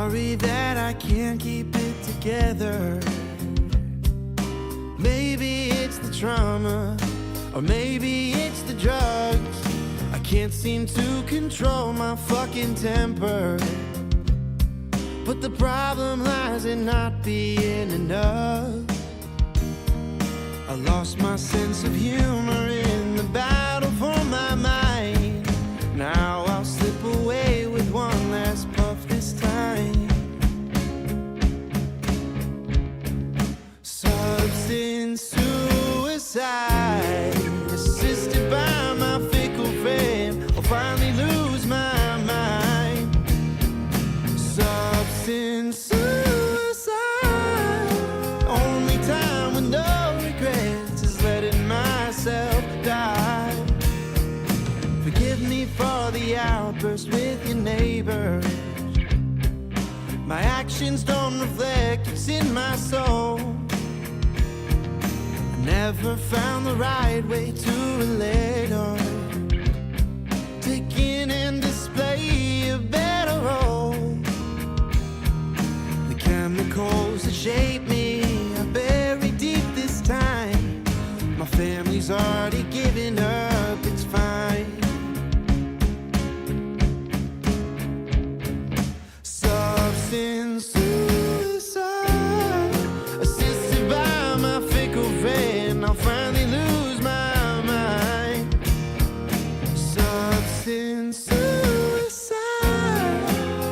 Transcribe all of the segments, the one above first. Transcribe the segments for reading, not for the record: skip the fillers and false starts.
sorry that I can't keep it together. Maybe it's the trauma, or maybe it's the drugs. I can't seem to control my fucking temper. But the problem lies in not being enough. I lost my sense of humor in the battle for my mind. Now I'll slip away with one last puff this time. Substance suicide, assisted by my fickle friend. I'll finally lose my mind. Substance suicide, only time with no regrets is letting myself die. Forgive me for the outburst with your neighbors. My actions don't reflect what's in my soul. I never found the right way to relate or take in and display a better role. The chemicals that shape me are buried deep this time. My family's already given up, it's fine. Substance suicide, assisted by my fickle friend. I'll finally lose my mind. Substance suicide,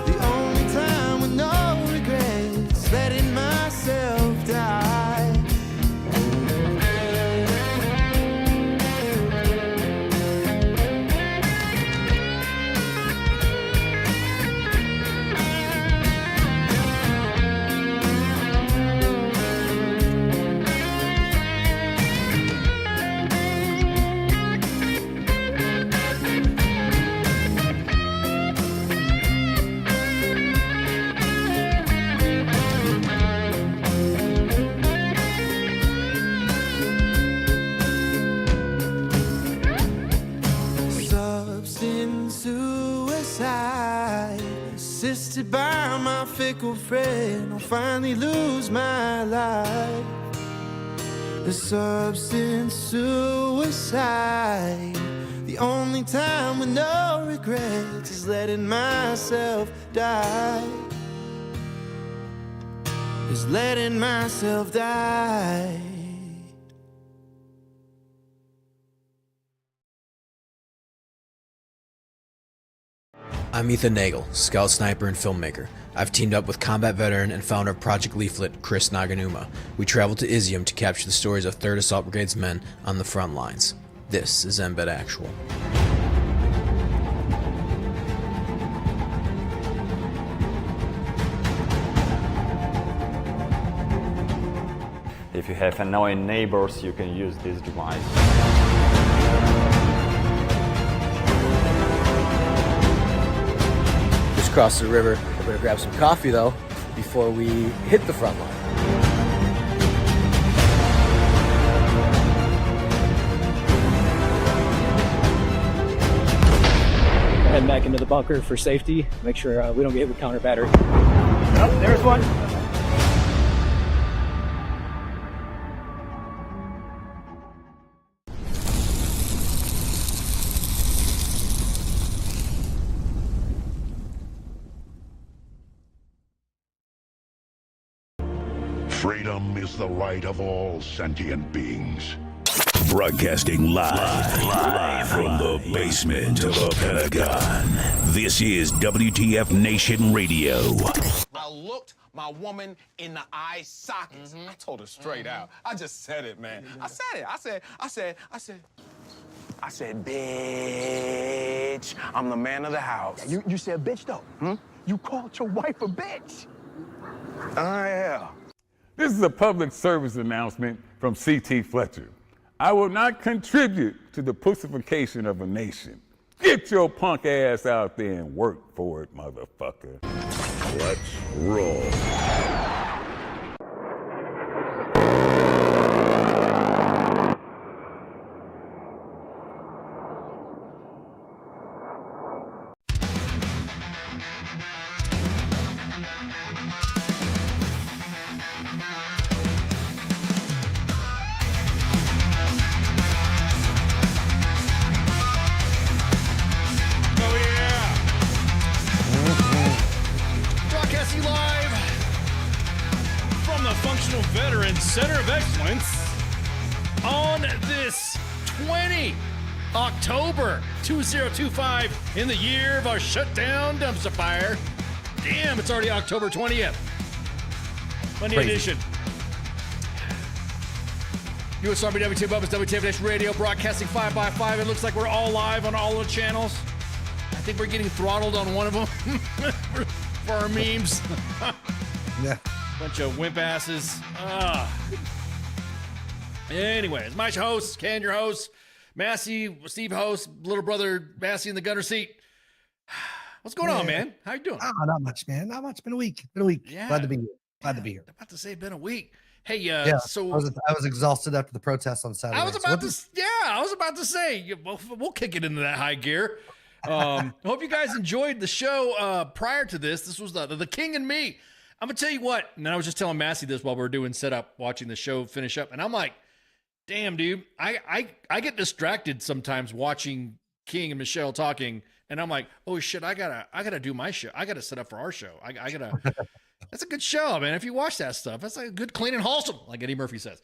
the only time with no regrets, letting myself die. Substance suicide, assisted by my fickle friend. I'll finally lose my life. The substance suicide, the only time with no regrets is letting myself die. Is letting myself die. I'm Ethan Nagel, scout sniper and filmmaker. I've teamed up with combat veteran and founder of Project Leaflet, Chris Naganuma. We traveled to Izium to capture the stories of 3rd Assault Brigade's men on the front lines. This is Embed Actual. If you have annoying neighbors, you can use this device. Just crossed the river. We're gonna grab some coffee though before we hit the front line. Heading back into the bunker for safety. Make sure we don't get hit with counter battery. Oh, there's one. Freedom is the right of all sentient beings. Broadcasting live from the basement of the Pentagon. This is WTF Nation Radio. I looked my woman in the eye sockets. I told her straight out. I just said it, man. I said it. I said, bitch, I'm the man of the house. You said bitch, though. You called your wife a bitch. Yeah. This is a public service announcement from C.T. Fletcher. I will not contribute to the pussification of a nation. Get your punk ass out there and work for it, motherfucker. Let's roll. Center of Excellence on this 20 October 2025 in the year of our shutdown dumpster fire. Damn, it's already October 20th. Monday edition. USRB W.T.F Bubba's W.T.F Nation Radio broadcasting 5x5. It looks like we're all live on all the channels. I think we're getting throttled on one of them for our memes. Yeah. Bunch of wimp asses. Anyways, my host, Ken, your host, Massey, Steve host, little brother Massey in the gunner seat. What's going on, man? How you doing? Oh, not much, man. Not much. Been a week. Yeah. Glad to be here. Glad to be here. I'm about to say been a week. Hey, so I was exhausted after the protest on Saturday. I was about to say, we'll kick it into that high gear. I hope you guys enjoyed the show prior to this. This was the King and Me. I'm gonna tell you what, and I was just telling Massey this while we were doing setup, watching the show finish up, and I'm like, damn, dude, I get distracted sometimes watching King and Michelle talking, and I'm like, oh shit, I gotta do my show. I gotta set up for our show. I gotta. That's a good show, man. If you watch that stuff, that's like good, clean, and wholesome, like Eddie Murphy says.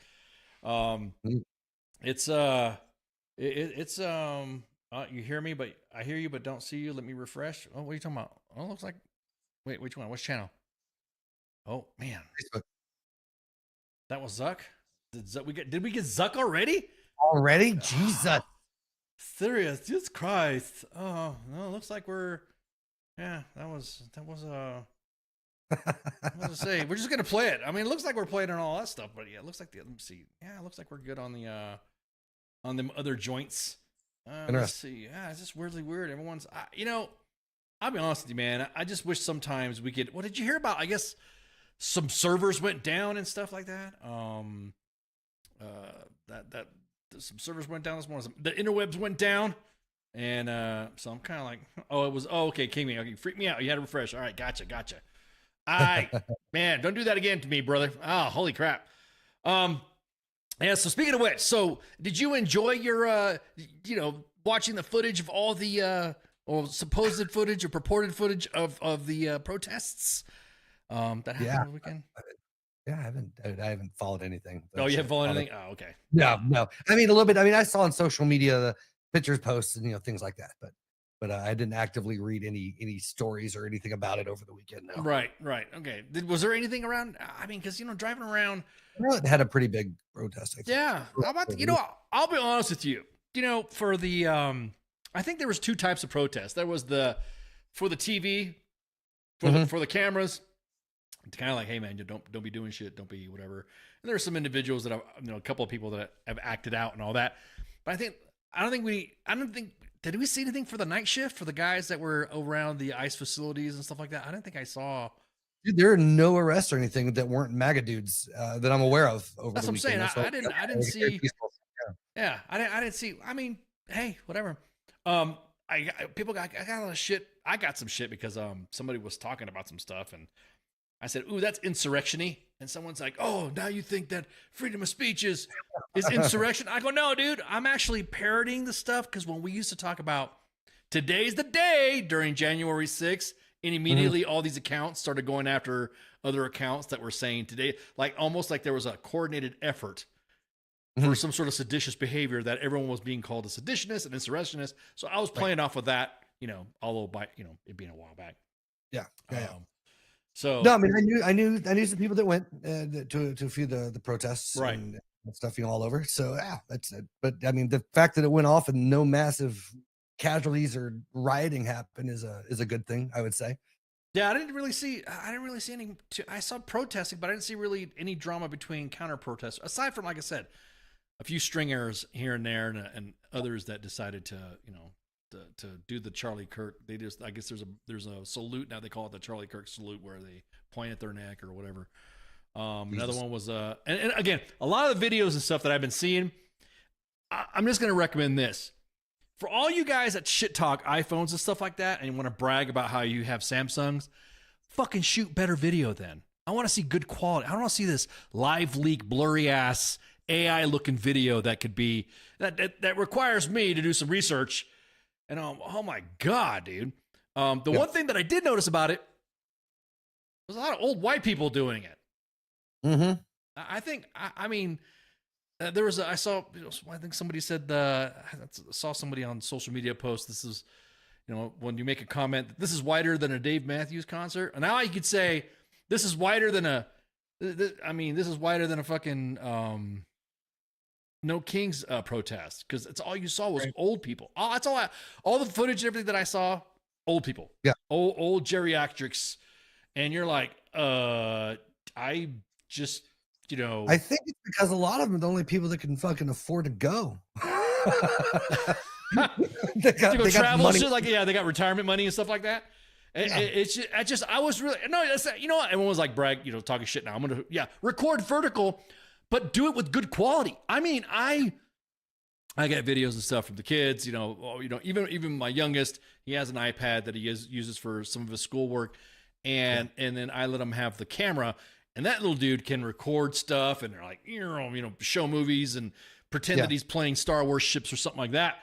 It's you hear me, but I hear you, but don't see you. Let me refresh. Oh, what are you talking about? Oh, it looks like. Wait, which one? Which channel? Oh man, Facebook. That was Zuck. Did we get Zuck already? Already? Jesus. Serious, Jesus Christ. Oh no, it looks like we're. Yeah, that was what was I say? We're just gonna play it. I mean, it looks like we're playing on all that stuff, but yeah, it looks like let me see. Yeah, it looks like we're good on them other joints. Let's see. Yeah, it's just weirdly weird. Everyone's, I'll be honest with you, man. I just wish sometimes we could. What did you hear about? I guess some servers went down and stuff like that. That some servers went down this morning. The interwebs went down, and so I'm kind of like, okay, King Me. Okay, freak me out. You had to refresh. All right, gotcha. All right, man, don't do that again to me, brother. Oh, holy crap. Yeah, so speaking of which, so did you enjoy your, watching the footage of all the, or supposed footage or purported footage of the protests that happened over the weekend? Yeah, I haven't followed anything. Oh, you haven't followed anything? Oh, okay. No. I mean, a little bit. I mean, I saw on social media the pictures, posts, and things like that, but I didn't actively read any stories or anything about it over the weekend. No. Right. Okay. Was there anything around? I mean, because driving around, it had a pretty big protest. I think. Yeah. How about I'll be honest with you. For the I think there was two types of protests. There was for the TV, for the cameras. It's kind of like, hey man, you don't be doing shit, don't be whatever. And there's some individuals that a couple of people that have acted out and all that. But I don't think. Did we see anything for the night shift for the guys that were around the ICE facilities and stuff like that? I didn't think I saw. Dude, there are no arrests or anything that weren't MAGA dudes that I'm aware of over That's the what I'm weekend. saying. I didn't see. Yeah, I didn't see. I mean, hey, whatever. I got a lot of shit. I got some shit because somebody was talking about some stuff and I said, "Ooh, that's insurrection-y." And someone's like, "Oh, now you think that freedom of speech is insurrection?" I go, "No, dude, I'm actually parodying the stuff because when we used to talk about today's the day during January 6th, and immediately all these accounts started going after other accounts that were saying today, like almost like there was a coordinated effort for some sort of seditious behavior that everyone was being called a seditionist and insurrectionist. So I was playing off of that, although by it being a while back. Yeah. So no, I mean, I knew some people that went to a few of the protests, right, and stuff, all over. So yeah, that's it. But I mean, the fact that it went off and no massive casualties or rioting happened is a good thing, I would say. Yeah, I didn't really see any. I saw protesting, but I didn't see really any drama between counter protests aside from, like I said, a few string errors here and there, and others that decided to do the Charlie Kirk. They just, I guess there's a salute now. They call it the Charlie Kirk salute, where they point at their neck or whatever. Another one was and again, a lot of the videos and stuff that I've been seeing. I'm just going to recommend this for all you guys that shit talk iPhones and stuff like that, and you want to brag about how you have Samsungs. Fucking shoot better video then. I want to see good quality. I don't want to see this live leak, blurry ass AI looking video that could be that requires me to do some research. And oh my God, dude. The one thing that I did notice about it was a lot of old white people doing it. Mm-hmm. I think, I mean, there was I saw, I think somebody said, I saw somebody on social media post, this is, when you make a comment, this is whiter than a Dave Matthews concert. And now you could say, this is whiter than this is whiter than a fucking, No Kings protest, because it's all you saw was old people. Oh, that's all the footage and everything that I saw, old people. Yeah. Old geriatrics. And you're like, I just, I think it's because a lot of them are the only people that can fucking afford to go. they got travel money. Shit, they got retirement money and stuff like that. It's just, I was really, no, that's, everyone was like brag, talking shit now. I'm going to, record vertical, but do it with good quality. I mean, I get videos and stuff from the kids, even my youngest, he has an iPad that he uses for some of his schoolwork. And then I let him have the camera, and that little dude can record stuff, and they're like, show movies and pretend that he's playing Star Wars ships or something like that.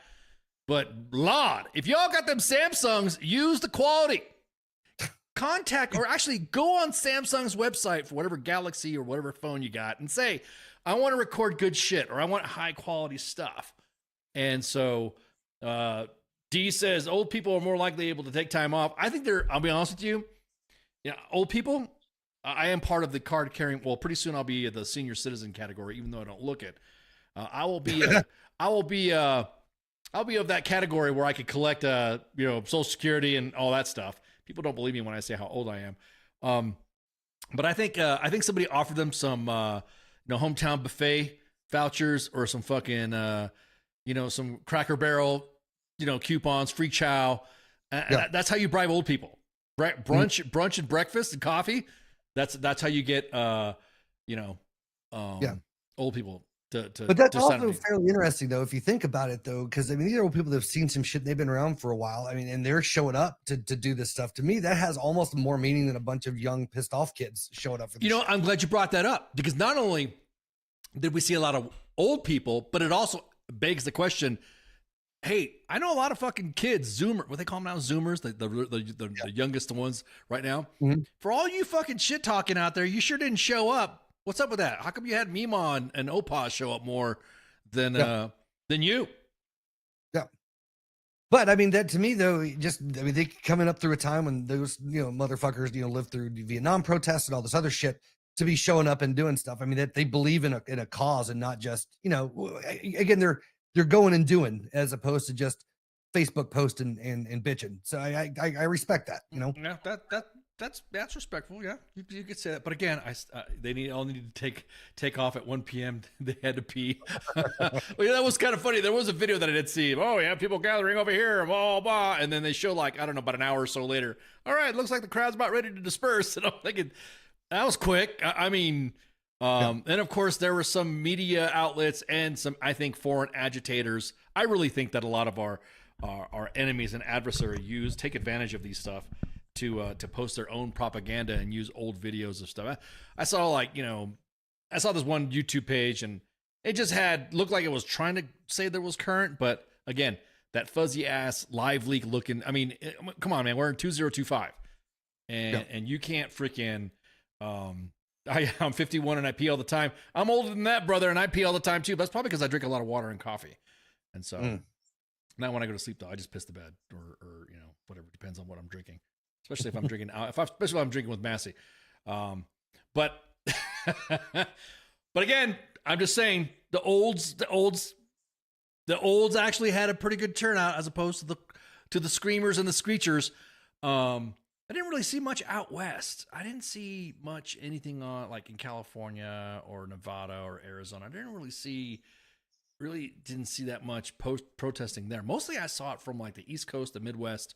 But Lord, if y'all got them Samsungs, use the quality. Contact, or actually go on Samsung's website for whatever Galaxy or whatever phone you got and say, I want to record good shit, or I want high quality stuff. And so D says old people are more likely able to take time off. I think I'll be honest with you, old people, I am part of the card carrying. Well, pretty soon I'll be the senior citizen category, even though I don't look it. I will be I'll be of that category where I could collect Social Security and all that stuff. People don't believe me when I say how old I am. But I think somebody offered them some hometown buffet vouchers, or some fucking some Cracker Barrel coupons, free chow. That's how you bribe old people. Brunch and breakfast and coffee. That's how you get old people but that's also fairly interesting, though, if you think about it, though, because these are old people that have seen some shit. They've been around for a while. I mean, and they're showing up to do this stuff. To me, that has almost more meaning than a bunch of young pissed off kids showing up for this shit. I'm glad you brought that up, because not only did we see a lot of old people, but it also begs the question, hey, I know a lot of fucking kids, what they call them now, Zoomers, the youngest ones right now. Mm-hmm. For all you fucking shit talking out there, you sure didn't show up. What's up with that? How come you had Mima and Opa show up more than you? Yeah. But I mean, that to me, though, they coming up through a time when those, motherfuckers, lived through the Vietnam protests and all this other shit, to be showing up and doing stuff. I mean, that they believe in a cause, and not just, again, they're going and doing, as opposed to just Facebook posting and bitching. So I respect that, Yeah, that's respectful. Yeah, you could say that. But again, they all needed to take off at 1 p.m. They had to pee. Well, that was kind of funny. There was a video that I did see. Oh, yeah, people gathering over here, blah, blah. And then they show, like, I don't know, about an hour or so later. All right, looks like the crowd's about ready to disperse. And I'm thinking, that was quick. And of course, there were some media outlets and some, I think, foreign agitators. I really think that a lot of our enemies and adversaries take advantage of these stuff to post their own propaganda and use old videos of stuff. I saw I saw this one YouTube page, and it just looked like it was trying to say there was current, but again, that fuzzy ass live leak looking. I mean, come on, man, we're in 2025, and you can't freaking. I'm 51 and I pee all the time. I'm older than that, brother, and I pee all the time too. But that's probably because I drink a lot of water and coffee, and so not when I go to sleep though. I just piss the bed or whatever. Depends on what I'm drinking. Especially if I'm drinking especially if I'm drinking with Massey. But again, I'm just saying the olds actually had a pretty good turnout, as opposed to the screamers and the screechers. I didn't really see much out west. I didn't see much anything on like in California or Nevada or Arizona. I didn't see that much protesting there. Mostly I saw it from like the East Coast, the Midwest,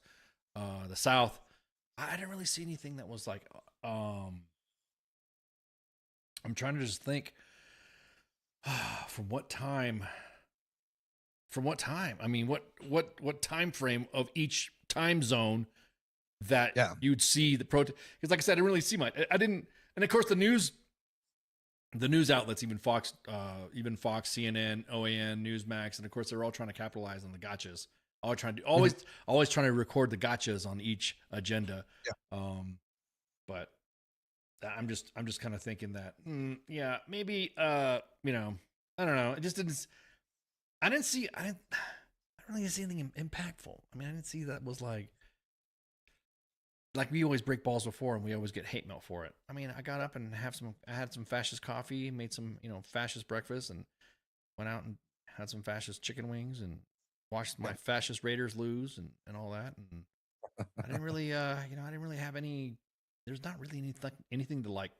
the South. I didn't really see anything that was like, I'm trying to just think from what time? I mean, what time frame of each time zone that you'd see the protest? Because like I said, I didn't really see much. I didn't. And of course the news outlets, even Fox, CNN, OAN, Newsmax. And of course they're all trying to capitalize on the gotchas. Always trying to record the gotchas on each agenda. Yeah. But I'm just kind of thinking that, yeah, maybe, you know, I don't know. It just didn't. I didn't really see anything impactful. I mean, I didn't see that was like we always break balls before, and we always get hate mail for it. I mean, I got up and I had some fascist coffee, made some, you know, fascist breakfast, and went out and had some fascist chicken wings and watched my fascist Raiders lose and all that. And I didn't really, you know, I didn't really have any. There's not really anything to like.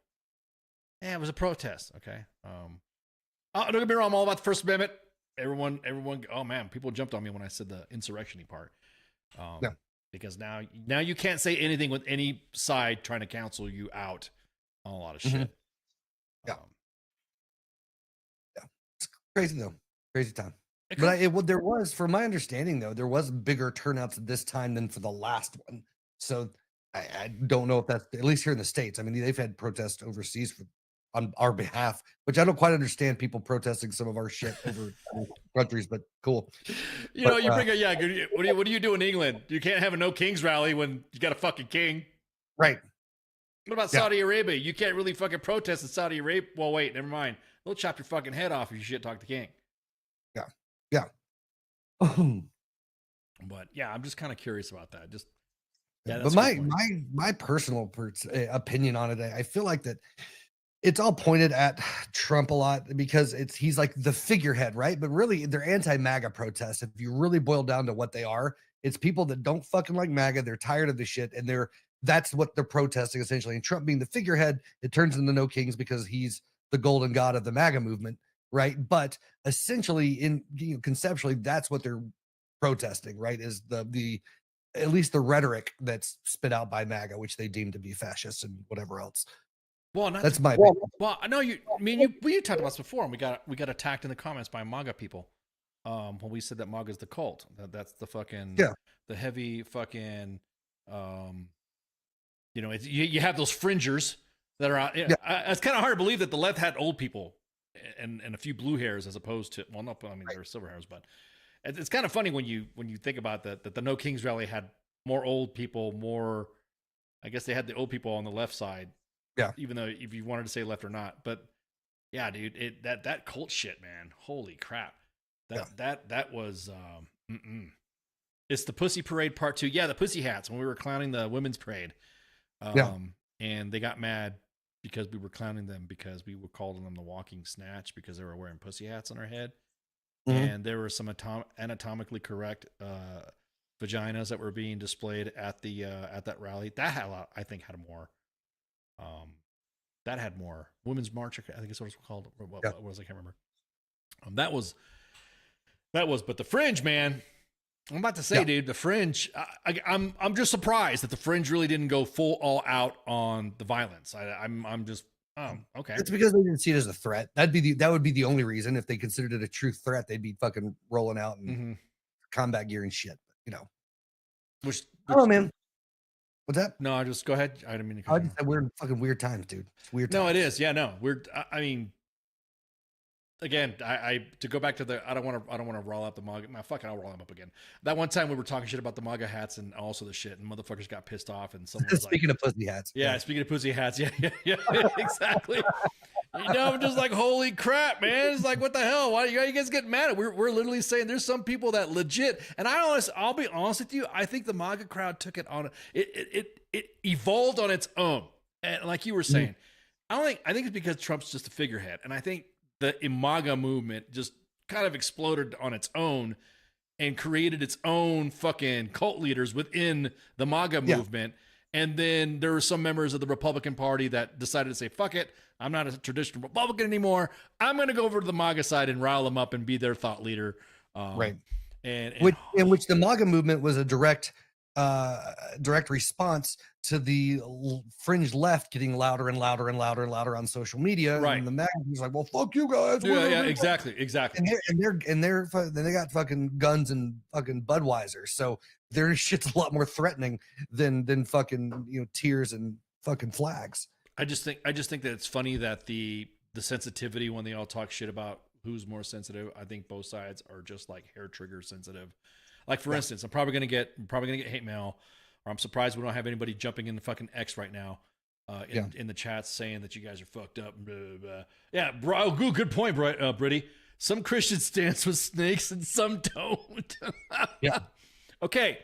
Yeah, it was a protest. Okay. Don't get me wrong. I'm all about the First Amendment. Everyone. Oh man, people jumped on me when I said the insurrection part. Yeah. Because now you can't say anything with any side trying to counsel you out on a lot of shit. Mm-hmm. Yeah. Yeah. It's crazy though. Crazy time. But there was, from my understanding though, there was bigger turnouts this time than for the last one. So I don't know if that's, at least here in the States. I mean, they've had protests overseas on our behalf, which I don't quite understand, people protesting some of our shit over countries, but cool. You know, you bring what do you do in England? You can't have a no kings rally when you got a fucking king. Right. What about Saudi Arabia? You can't really fucking protest in Saudi Arabia. Well, wait, never mind. They'll chop your fucking head off if you shit talk the king. Yeah. Yeah. But yeah, I'm just kind of curious about that. Just but my personal opinion on it, I feel like that it's all pointed at Trump a lot because he's like the figurehead, right? But really, they're anti-MAGA protests. If you really boil down to what they are, it's people that don't fucking like MAGA. They're tired of the shit, and that's what they're protesting essentially. And Trump being the figurehead, it turns into no kings because he's the golden god of the MAGA movement, right? But essentially, conceptually, that's what they're protesting, right? Is the at least the rhetoric that's spit out by MAGA, which they deem to be fascist and whatever else. Well, that's my well. I know you. I mean, we talked about this before, and we got attacked in the comments by MAGA people. When we said that MAGA is the cult, that's the fucking the heavy fucking. You know, you have those fringers that are out. It's kind of hard to believe that the left had old people and a few blue hairs as opposed to I mean there were silver hairs, but it's kind of funny when you think about that the No Kings rally had more old people, more. I guess they had the old people on the left side. Yeah. Even though if you wanted to say left or not, but yeah, dude, that cult shit, man. Holy crap. That was It's the Pussy Parade Part 2. Yeah, the Pussy Hats when we were clowning the women's parade. And they got mad because we were clowning them because we were calling them the walking snatch because they were wearing pussy hats on their head. Mm-hmm. And there were some anatomically correct vaginas that were being displayed at the at that rally. That had I think had more. That had more women's march. I think it's what it's called. What was I can't remember. That was. But the Fringe, man. I'm about to say, dude, the Fringe. I'm just surprised that the Fringe really didn't go full all out on the violence. I'm just. Oh, okay. It's because they didn't see it as a threat. That would be the only reason. If they considered it a true threat, they'd be fucking rolling out in combat gear and shit. You know. Which oh man. What's that? No, just go ahead. I didn't mean to. I just said we're in fucking weird times, dude. It's weird times. No, it is. Yeah, no. I mean, again, to go back to the I don't want to roll up the MAGA. I'll roll them up again. That one time we were talking shit about the MAGA hats and also the shit, and motherfuckers got pissed off, and someone was speaking of pussy hats. Yeah, speaking of pussy hats. Yeah, exactly. You know, I'm just like, holy crap, man. It's like, what the hell? Why are you guys getting mad? We're literally saying there's some people that legit, and I'll be honest with you, I think the MAGA crowd took it on it evolved on its own. And like you were saying, I think it's because Trump's just a figurehead. And I think the MAGA movement just kind of exploded on its own and created its own fucking cult leaders within the MAGA movement. And then there were some members of the Republican Party that decided to say, fuck it, I'm not a traditional Republican anymore. I'm going to go over to the MAGA side and rile them up and be their thought leader. Right. In which the MAGA movement was a direct response to the fringe left getting louder and louder and louder and louder on social media. Right. And the MAGA was like, well, fuck you guys. Yeah, exactly. And then they got fucking guns and fucking Budweiser. So their shit's a lot more threatening than fucking, tears and fucking flags. I just think that it's funny that the sensitivity when they all talk shit about who's more sensitive. I think both sides are just like hair trigger sensitive. Like for instance, I'm probably gonna get hate mail, or I'm surprised we don't have anybody jumping in the fucking X right now. in the chats saying that you guys are fucked up. Blah, blah, blah. Yeah, bro, good point, Brittany. Some Christians dance with snakes and some don't. Yeah. Okay.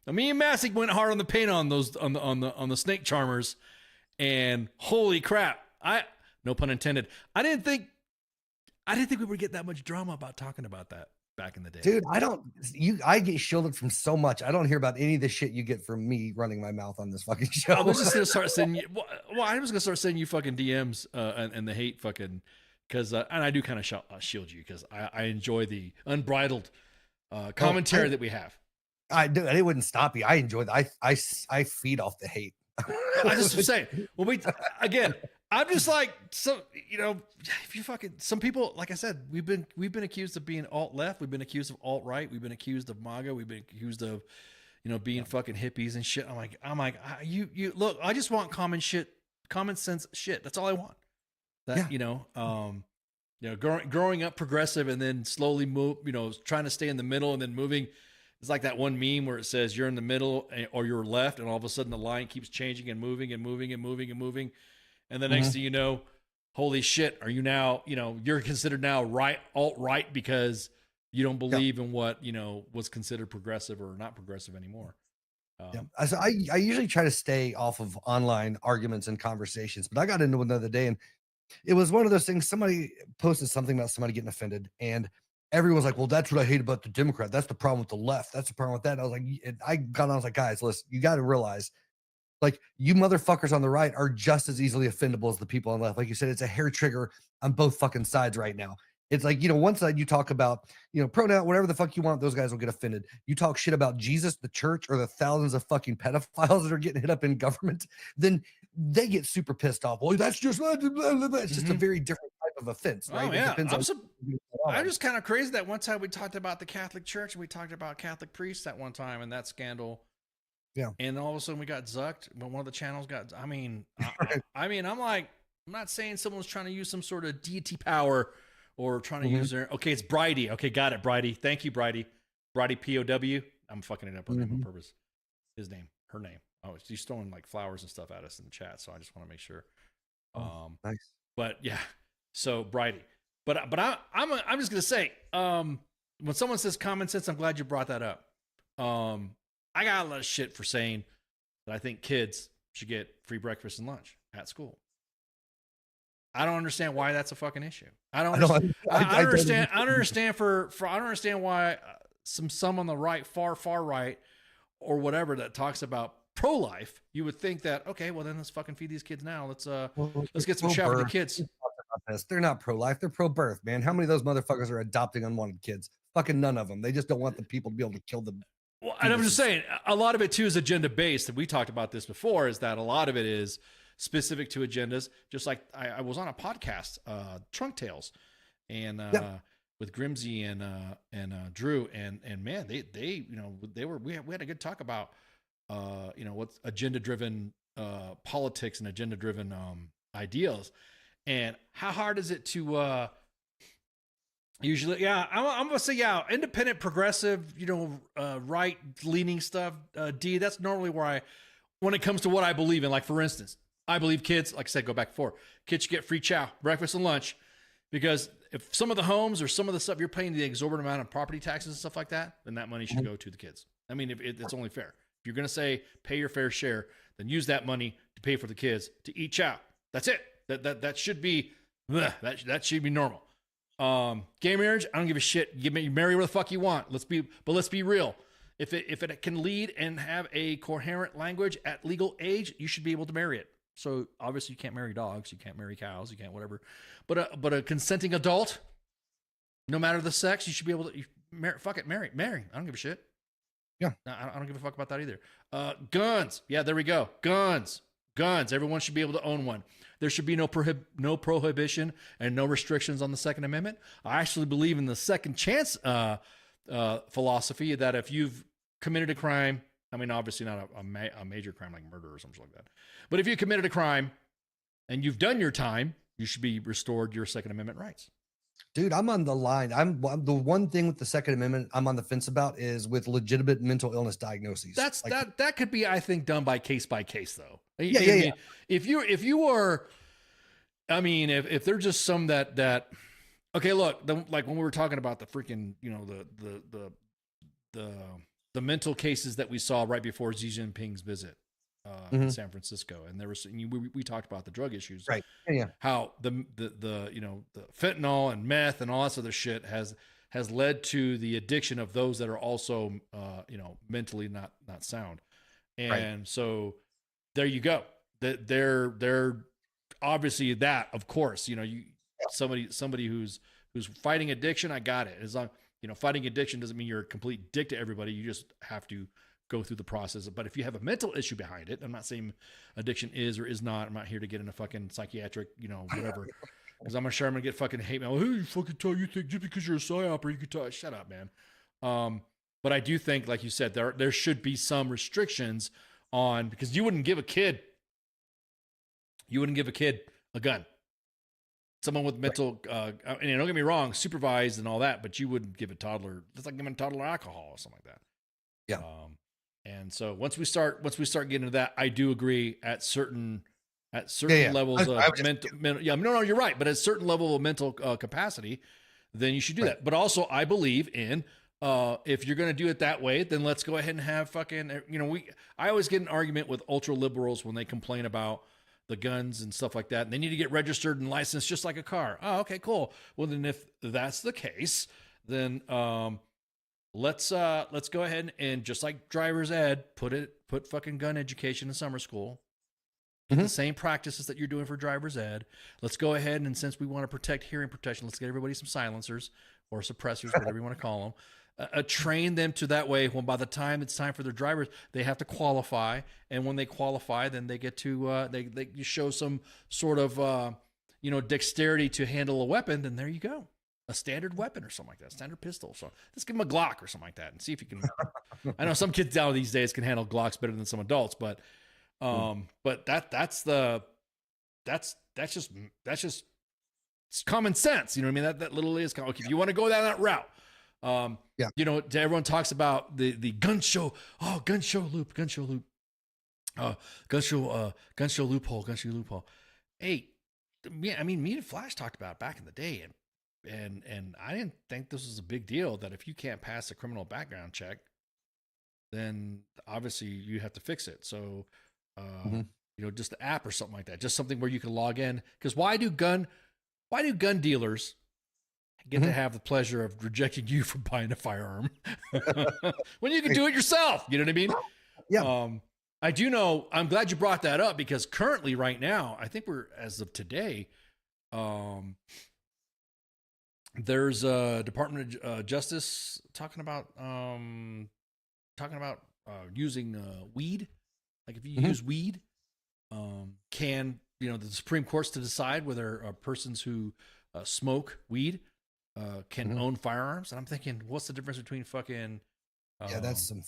Now, me and Masick went hard on the paint on those on the snake charmers, and holy crap! No pun intended. I didn't think we would get that much drama about talking about that back in the day. Dude, I get shielded from so much. I don't hear about any of the shit you get from me running my mouth on this fucking show. I was just gonna start sending you. Well, I was gonna start sending you fucking DMs and the hate fucking because and I do kind of shield you because I enjoy the unbridled commentary that we have. I do. It wouldn't stop you. I enjoy that. I feed off the hate. I just was saying. Well, again. I'm just like, so, you know, if you fucking, some people, like I said, we've been accused of being alt left. We've been accused of alt right. We've been accused of MAGA. We've been accused of, you know, being fucking hippies and shit. I'm like, you look, I just want common sense shit. That's all I want. That, you know, growing up progressive and then slowly move, you know, trying to stay in the middle and then moving. It's like that one meme where it says you're in the middle or you're left. And all of a sudden the line keeps changing and moving and moving and moving and moving. And the next thing you know, holy shit, are you now, you know, you're considered now alt-right because you don't believe in what, you know, was considered progressive or not progressive anymore. So I usually try to stay off of online arguments and conversations, but I got into one the other day and it was one of those things. Somebody posted something about somebody getting offended and everyone's like, well, that's what I hate about the Democrat. That's the problem with the left. That's the problem with that. And I was like, I was like, guys, listen, you got to realize, like, you motherfuckers on the right are just as easily offendable as the people on the left. Like you said, it's a hair trigger on both fucking sides right now. It's like, you know, one side you talk about, you know, pronoun, whatever the fuck you want, those guys will get offended. You talk shit about Jesus, the church, or the thousands of fucking pedophiles that are getting hit up in government, then they get super pissed off. Well, that's just, it's just a very different type of offense, right? Oh, yeah. It depends I'm just kind of crazy that one time we talked about the Catholic Church and we talked about Catholic priests at one time and that scandal. Yeah. And all of a sudden we got zucked, but one of the channels got, I mean, I'm like, I'm not saying someone's trying to use some sort of deity power or trying to use their, okay, it's Bridie. Okay, got it, Bridie. Thank you, Bridie. Bridie POW. I'm fucking it up her name on purpose. His name, her name. Oh, she's throwing like flowers and stuff at us in the chat, so I just want to make sure. Nice. But yeah, so Bridie. But I'm just gonna say, when someone says common sense, I'm glad you brought that up. I got a lot of shit for saying that I think kids should get free breakfast and lunch at school. I don't understand why that's a fucking issue. I don't understand why some on the right, far right, or whatever that talks about pro-life. You would think that, okay, well then let's fucking feed these kids now. Let's get some shit for the kids. They're not pro-life. They're pro-birth, man. How many of those motherfuckers are adopting unwanted kids? Fucking none of them. They just don't want the people to be able to kill them. Well, and I'm just saying, a lot of it too is agenda based. And we talked about this before, is that a lot of it is specific to agendas. Just like I was on a podcast, Trunk Tales, and with Grimsey and Drew, and man, they you know, we had a good talk about you know, what's agenda driven politics and agenda driven ideals, and how hard is it to usually, I'm gonna say, independent, progressive, you know, right leaning stuff. D, that's normally where when it comes to what I believe in. Like, for instance, I believe kids, like I said, go back before, kids should get free chow, breakfast and lunch, because if some of the homes or some of the stuff you're paying the exorbitant amount of property taxes and stuff like that, then that money should go to the kids. I mean, it's only fair. If you're gonna say pay your fair share, then use that money to pay for the kids to eat chow. That's it. That should be that should be normal. Gay marriage, I don't give a shit. You marry where the fuck you want. Let's be real. If it can lead and have a coherent language at legal age, you should be able to marry it. So obviously you can't marry dogs, you can't marry cows, you can't whatever. But a consenting adult, no matter the sex, you should be able to marry. Fuck it, marry. I don't give a shit. Yeah, I don't give a fuck about that either. Guns, yeah, there we go. Guns. Everyone should be able to own one. There should be no prohibition and no restrictions on the Second Amendment. I actually believe in the second chance philosophy, that if you've committed a crime, I mean, obviously not a major crime like murder or something like that, but if you committed a crime and you've done your time, you should be restored your Second Amendment rights. Dude, I'm on the line. I'm the one thing with the Second Amendment I'm on the fence about is with legitimate mental illness diagnoses. That's like, that could be, I think, done by case though. Yeah, I yeah, mean, yeah. If you are, I mean, if there's just some that okay, look, like when we were talking about the freaking, you know, the mental cases that we saw right before Xi Jinping's visit in San Francisco, and there was we talked about the drug issues, right? Yeah. How the you know, the fentanyl and meth and all this other shit has led to the addiction of those that are also you know, mentally not sound, and so there you go. That they're obviously that, of course, you know, somebody who's fighting addiction, I got it. As long, you know, fighting addiction doesn't mean you're a complete dick to everybody. You just have to go through the process. But if you have a mental issue behind it, I'm not saying addiction is or is not. I'm not here to get in a fucking psychiatric, you know, whatever. Because I'm sure I'm gonna get fucking hate mail. Hey, you fucking tell you think just because you're a psyop or you could talk. Shut up, man. But I do think, like you said, there should be some restrictions on, because you wouldn't give a kid a gun. Someone with mental, and don't get me wrong, supervised and all that, but you wouldn't give a toddler. It's like giving a toddler alcohol or something like that. Yeah. And so once we start getting into that, I do agree at certain levels of mental. Yeah, no, you're right. But at a certain level of mental capacity, then you should do that. But also, I believe in if you're going to do it that way, then let's go ahead and have fucking. You know, I always get an argument with ultra liberals when they complain about the guns and stuff like that, and they need to get registered and licensed just like a car. Oh, okay, cool. Well, then if that's the case, then let's go ahead and just like driver's ed, put fucking gun education in summer school. The same practices that you're doing for driver's ed. Let's go ahead and, since we want to protect hearing protection, let's get everybody some silencers or suppressors, whatever you want to call them. Train them to that way. When by the time it's time for their drivers, they have to qualify, and when they qualify, then they get to they show some sort of you know, dexterity to handle a weapon. Then there you go, a standard weapon or something like that, standard pistol. So let's give them a Glock or something like that, and see if you can. I know some kids down these days can handle Glocks better than some adults, but that's just it's common sense. You know what I mean? That literally is okay. If you want to go down that route. You know, everyone talks about the gun show. Oh, gun show loop. Gun show loophole. Hey, yeah, I mean, me and Flash talked about it back in the day, and I didn't think this was a big deal, that if you can't pass a criminal background check, then obviously you have to fix it. So, you know, just the app or something like that, just something where you can log in. Because why do gun dealers get to have the pleasure of rejecting you from buying a firearm when you can do it yourself? You know what I mean? Yeah. I do know. I'm glad you brought that up, because currently, right now, I think as of today, there's a Department of Justice talking about using weed. Like if you use weed, can, you know, the Supreme Court's to decide whether persons who smoke weed can own firearms. And I'm thinking, what's the difference between fucking that's some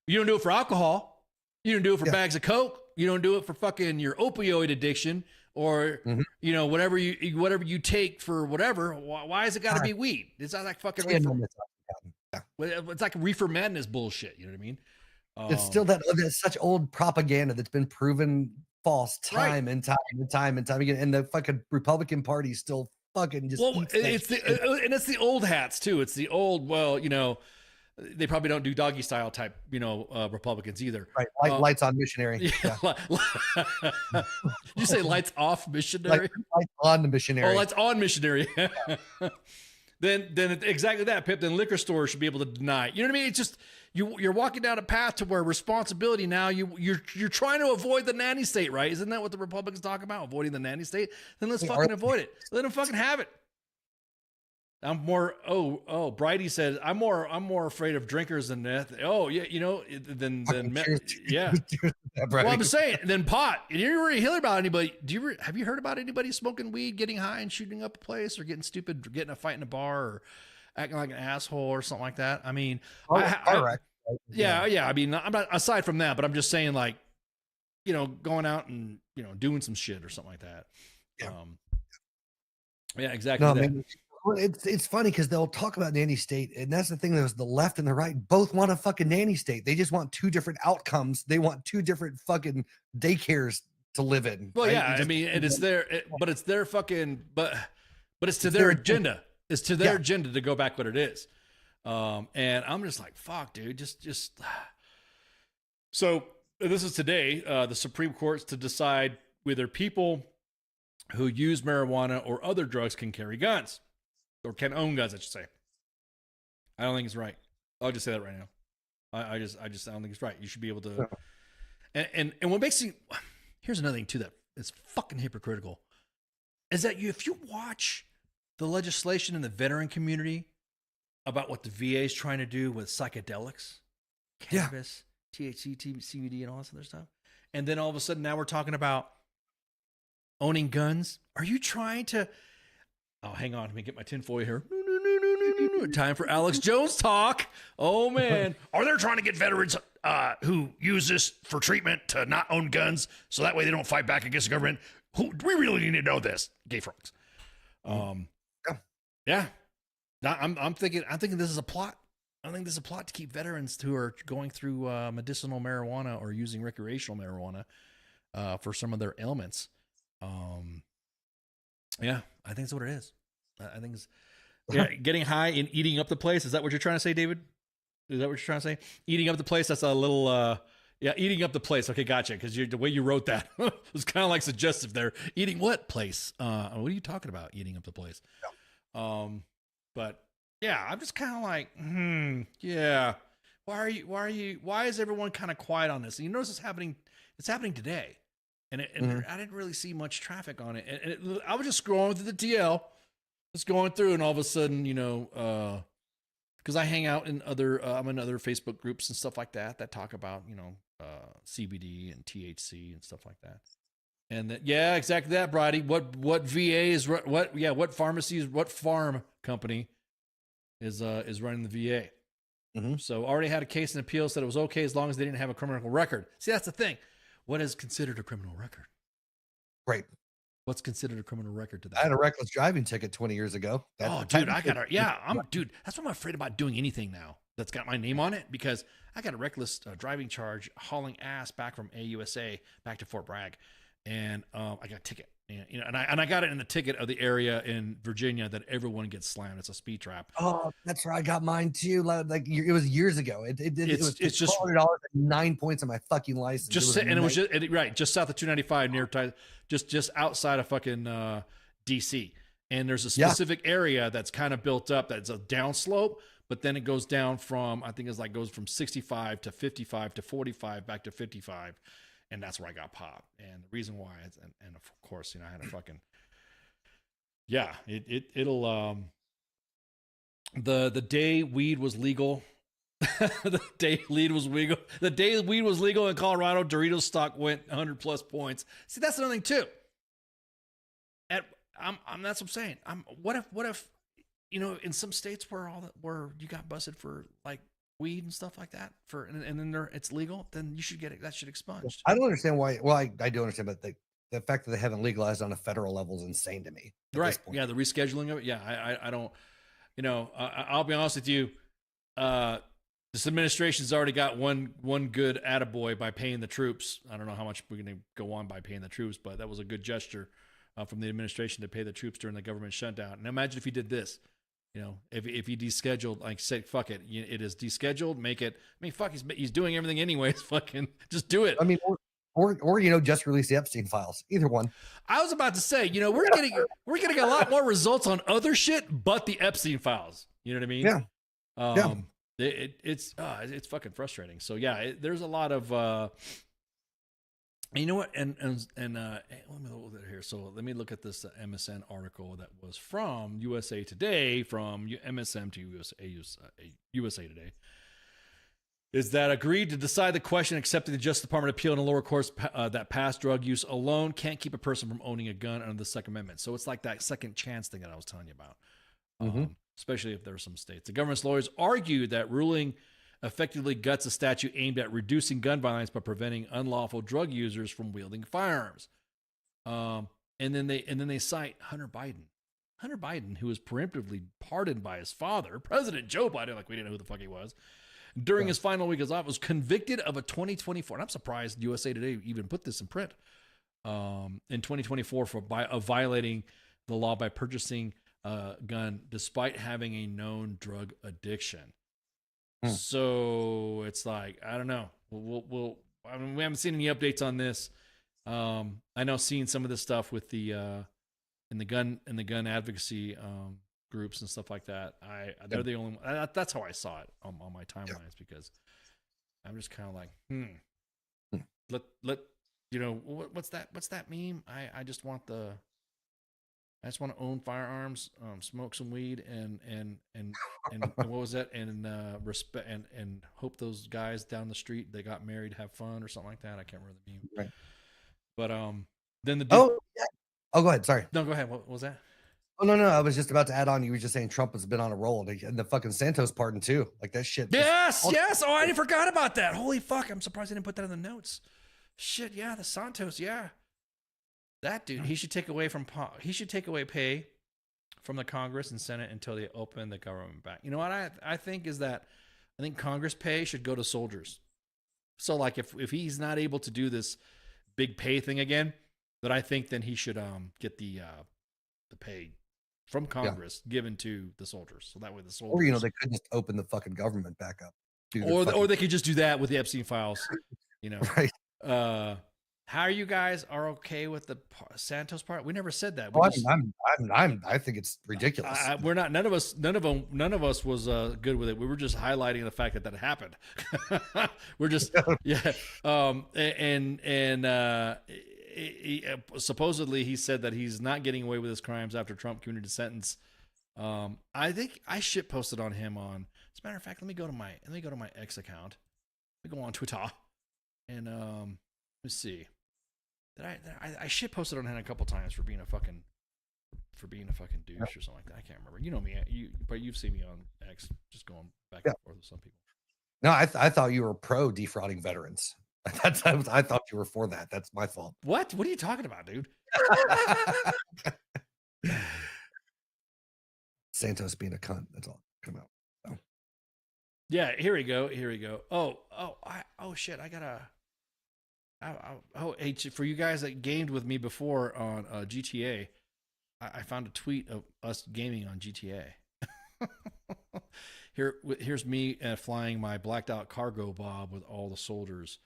you don't do it for alcohol, you don't do it for bags of coke, you don't do it for fucking your opioid addiction, or you know, whatever you take for whatever. Why has it got to be weed? It's not like fucking it's like reefer madness bullshit. You know what I mean? It's still that's such old propaganda that's been proven false time and time again, and the fucking Republican Party still fucking just it's the old hats too. It's the old, well, you know, they probably don't do doggy style type, you know, Republicans either. Right, lights on missionary. Yeah. You say lights off missionary? Lights on the missionary. Oh, lights on missionary. Then exactly that, Pip. Then liquor stores should be able to deny it. You know what I mean? It's just you're walking down a path to where responsibility now you're trying to avoid the nanny state, right? Isn't that what the Republicans talk about? Avoiding the nanny state? Then let's fucking avoid it. Let them fucking have it. I'm more. Oh, Bridie said I'm more afraid of drinkers than meth. Oh yeah, you know, than meth. Yeah. Well, I'm saying then pot. You didn't really hear about anybody. Have you heard about anybody smoking weed, getting high, and shooting up a place, or getting stupid, getting a fight in a bar, or acting like an asshole or something like that? I mean, yeah. I mean, I'm not aside from that, but I'm just saying, like, you know, going out and, you know, doing some shit or something like that. Yeah. Yeah, exactly. No, that. man. Well, it's funny because they'll talk about nanny state, and that's the thing. There's the left and the right both want a fucking nanny state. They just want two different outcomes. They want two different fucking daycares to live in. Well, right? yeah, I mean, and it's but it's their fucking, but it's to their agenda. It's to their agenda to go back what it is. And I'm just like, fuck, dude, just. So this is today. The Supreme Court's to decide whether people who use marijuana or other drugs can carry guns, or can own guns, I should say. I don't think it's right. I'll just say that right now. I just don't think it's right. You should be able to. And what makes you, here's another thing too that is fucking hypocritical, is that if you watch the legislation in the veteran community about what the VA is trying to do with psychedelics, cannabis, THC, CBD, and all this other stuff, and then all of a sudden now we're talking about owning guns. Are you trying to? Oh, hang on. Let me get my tinfoil here. Time for Alex Jones talk. Oh, man. Are they trying to get veterans who use this for treatment to not own guns so that way they don't fight back against the government? We really need to know this. Gay frogs. Yeah. I'm thinking this is a plot. I think this is a plot to keep veterans who are going through medicinal marijuana or using recreational marijuana for some of their ailments. Yeah, I think that's what it is. I think it's getting high and eating up the place. Is that what you're trying to say, David? Is that what you're trying to say? Eating up the place. That's a little, eating up the place. Okay, gotcha. Because the way you wrote that was kind of like suggestive there. Eating what place? What are you talking about? Eating up the place. Yeah. But yeah, I'm just kind of like, yeah. Why is everyone kind of quiet on this? And you notice it's happening today. And I didn't really see much traffic on it. And I was just scrolling through the TL, just going through, and all of a sudden, because I hang out in I'm in other Facebook groups and stuff like that talk about, CBD and THC and stuff like that. And yeah, exactly that, Brady. What VA is what pharmacies, what farm company is running the VA? Mm-hmm. So already had a case in appeal, said it was okay as long as they didn't have a criminal record. See, that's the thing. What is considered a criminal record? Right. What's considered a criminal record to that? I had a reckless driving ticket 20 years ago. Dude, dude, that's why I'm afraid about doing anything now that's got my name on it, because I got a reckless driving charge hauling ass back from AUSA back to Fort Bragg. And I got a ticket, and I got it in the ticket of the area in Virginia that everyone gets slammed. It's a speed trap. Oh, that's right. I got mine too. Like it was years ago. It's just $400 and 9 points on my fucking license. Just south of 295, near just outside of fucking DC. And there's a specific area that's kind of built up that's a downslope, but then it goes down from, I think it's like goes from 65 to 55 to 45 back to 55. And that's where I got popped. And the reason why, and of course, I had a fucking, it'll, the day weed was legal, the day weed was legal in Colorado, Doritos stock went 100+ points. See, that's another thing too. That's what I'm saying. What if, in some states where you got busted for like weed and stuff like that and then it's legal, then you should get it. That should expunged. I don't understand why. Well, I do understand, but the fact that they haven't legalized on a federal level is insane to me. Right. Yeah. The rescheduling of it. Yeah. I don't, I'll be honest with you. This administration's already got one good attaboy by paying the troops. I don't know how much we're going to go on by paying the troops, but that was a good gesture from the administration to pay the troops during the government shutdown. And imagine if he did this. If he descheduled, like say, fuck it, it is descheduled, make it. I mean, fuck, he's doing everything anyways. Fucking just do it. I mean, or just release the Epstein files. Either one. I was about to say, we're getting a lot more results on other shit, but the Epstein files. You know what I mean? Yeah. It's fucking frustrating. So yeah, there's a lot of. You know what? And let me look at here. So let me look at this MSN article that was from USA Today, from MSM to USA Today. Is that agreed to decide the question, accepting the Justice Department appeal in the lower courts that past drug use alone can't keep a person from owning a gun under the Second Amendment. So it's like that second chance thing that I was telling you about, especially if there are some states. The government's lawyers argued that ruling effectively guts a statute aimed at reducing gun violence by preventing unlawful drug users from wielding firearms. And then they cite Hunter Biden. Hunter Biden, who was preemptively pardoned by his father, President Joe Biden, like we didn't know who the fuck he was, during his final week of office, was convicted of a 2024, and I'm surprised USA Today even put this in print, in 2024 for violating the law by purchasing a gun despite having a known drug addiction. So it's like, I don't know. I mean, we haven't seen any updates on this. I know seeing some of this stuff with the in the gun advocacy groups and stuff like that. They're the only one. That's how I saw it on my timelines, because I'm just kind of like, let you know, what's that meme? I just want to own firearms, smoke some weed, and what was that? And respect and hope those guys down the street, they got married, have fun, or something like that. I can't remember the meme. Right. But then the oh go ahead. Sorry. No, go ahead. What was that? Oh no, I was just about to add on. You were just saying Trump has been on a roll, and the fucking Santos pardon too. Like that shit. Yes. Oh, I forgot about that. Holy fuck! I'm surprised I didn't put that in the notes. Shit. Yeah, the Santos. Yeah. That dude, he should take away pay from the Congress and Senate until they open the government back. You know what I think is that I think Congress pay should go to soldiers. So like if he's not able to do this big pay thing again, then I think then he should get the pay from Congress given to the soldiers. So that way the soldiers, or they could just open the fucking government back up. Or they could just do that with the Epstein files. Right. How are you guys okay with the Santos part? We never said that. I think it's ridiculous. We're not. None of us was good with it. We were just highlighting the fact that happened. We're just supposedly he said that he's not getting away with his crimes after Trump commuted a sentence. I think I shit posted on him on. As a matter of fact, let me go to my X account. Let me go on Twitter and let's see. I shit posted on him a couple times for being a fucking douche or something like that. I can't remember. You know me, but you've seen me on X, just going back and forth with some people. No, I thought you were pro defrauding veterans. I thought you were for that. That's my fault. What are you talking about, dude? Santos being a cunt. That's all. Come out. So. Yeah, here we go. Oh shit! I gotta. Hey, for you guys that gamed with me before on GTA, I found a tweet of us gaming on GTA. Here's me flying my blacked out cargo bob with all the soldiers,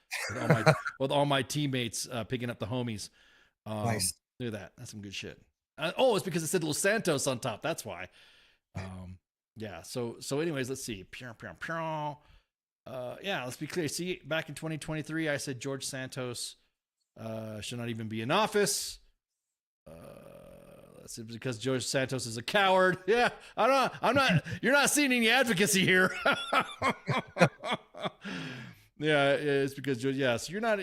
with all my teammates picking up the homies. Nice. Look at that. That's some good shit. It's because it said Los Santos on top. That's why. Yeah. So anyways, let's see. Yeah, let's be clear. See, back in 2023, I said George Santos should not even be in office. That's because George Santos is a coward. Yeah, I'm not. You're not seeing any advocacy here. Yeah, it's because George. Yes, you're not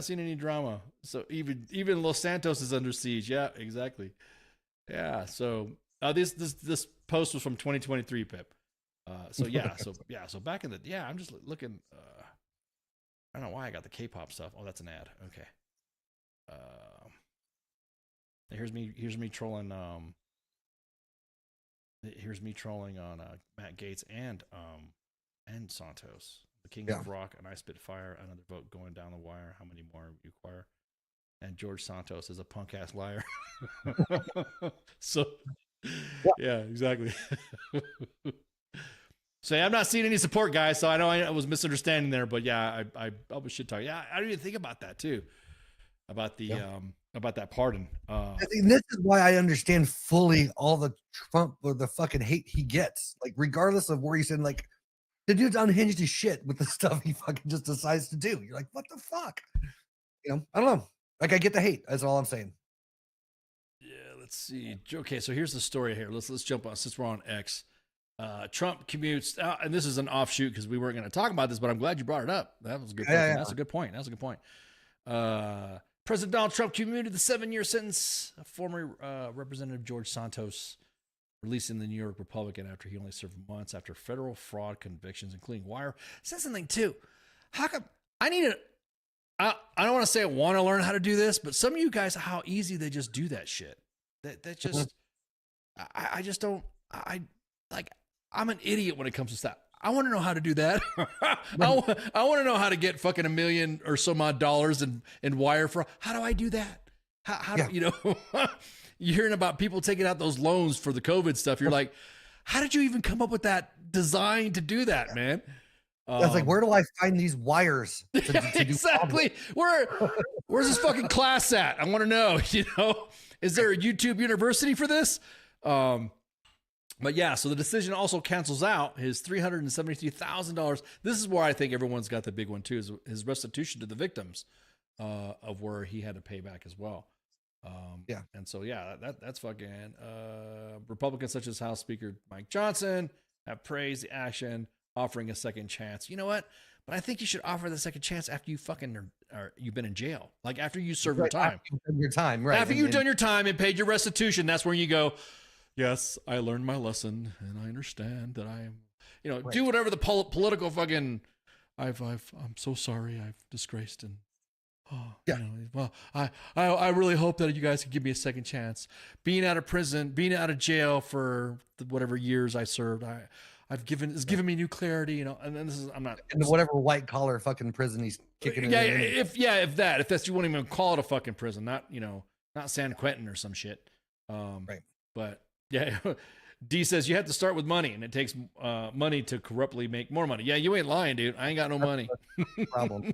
seeing any drama. So even Los Santos is under siege. Yeah, exactly. Yeah. So this post was from 2023, Pip. So back in the I'm just looking. I don't know why I got the K-pop stuff. Oh, that's an ad. Okay. Here's me trolling. Here's me trolling on Matt Gaetz and Santos, the King of Rock, and I spit fire. Another vote going down the wire. How many more you require? And George Santos is a punk ass liar. So, yeah, exactly. So I'm not seeing any support, guys. So I know I was misunderstanding there, but yeah, I was shit talking. Yeah, I didn't even think about that too, about the about that pardon. I think this is why I understand fully all the Trump or the fucking hate he gets. Like, regardless of where he's in, like, the dude's unhinged as shit with the stuff he fucking just decides to do. You're like, what the fuck? I don't know. Like, I get the hate. That's all I'm saying. Yeah, let's see. Okay, so here's the story here. Let's jump on since we're on X. Trump commutes, and this is an offshoot because we weren't going to talk about this, but I'm glad you brought it up. That was a good. That's a good point. That's a good point. President Donald Trump commuted the 7-year sentence of former Representative George Santos, released in the New York Republican after he only served months after federal fraud convictions, including wire. Says something too. How come I don't want to say I want to learn how to do this, but some of you guys, how easy they just do that shit. That just I just don't. I'm an idiot when it comes to stuff. I want to know how to do that. I want to know how to get fucking $1 million or some odd dollars and wire for. How do I do that? How do you know? You're hearing about people taking out those loans for the COVID stuff. You're like, how did you even come up with that design to do that, man? I was like, where do I find these wires? To Exactly. Where's this fucking class at? I want to know. You know, is there a YouTube University for this? But yeah, so the decision also cancels out his $373,000. This is where I think everyone's got the big one too, is his restitution to the victims of where he had to pay back as well. And so yeah, that's fucking Republicans such as House Speaker Mike Johnson have praised the action, offering a second chance. You know what? But I think you should offer the second chance after you fucking or you've been in jail, like after you serve your time. After you've done your time and paid your restitution, that's where you go. Yes, I learned my lesson, and I understand that I'm, do whatever the political fucking. I'm so sorry. I've disgraced and. Well, I really hope that you guys can give me a second chance. Being out of prison, being out of jail for whatever years I served, it's given me new clarity, And then I'm not. And whatever white collar fucking prison he's kicking. If that's you won't even call it a fucking prison, not San Quentin or some shit. Right. But yeah, D says you have to start with money, and it takes money to corruptly make more money. Yeah, you ain't lying, dude. I ain't got no money. Problem.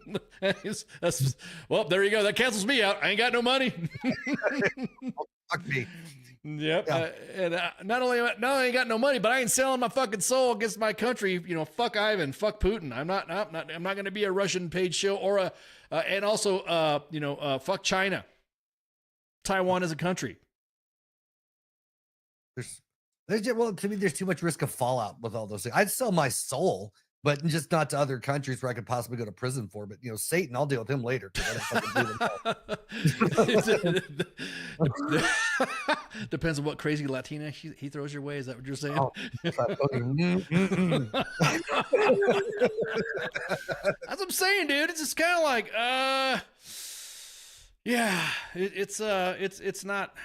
Well, there you go. That cancels me out. I ain't got no money. Fuck me. Yep. Not only I ain't got no money, but I ain't selling my fucking soul against my country. Fuck Ivan, fuck Putin. I'm not going to be a Russian paid show or and also fuck China. Taiwan is a country. Well, to me, there's too much risk of fallout with all those things. I'd sell my soul, but just not to other countries where I could possibly go to prison for. But Satan, I'll deal with him later. Depends on what crazy Latina he throws your way. Is that what you're saying? Oh, That's what I'm saying, dude. It's just kind of like, it's not.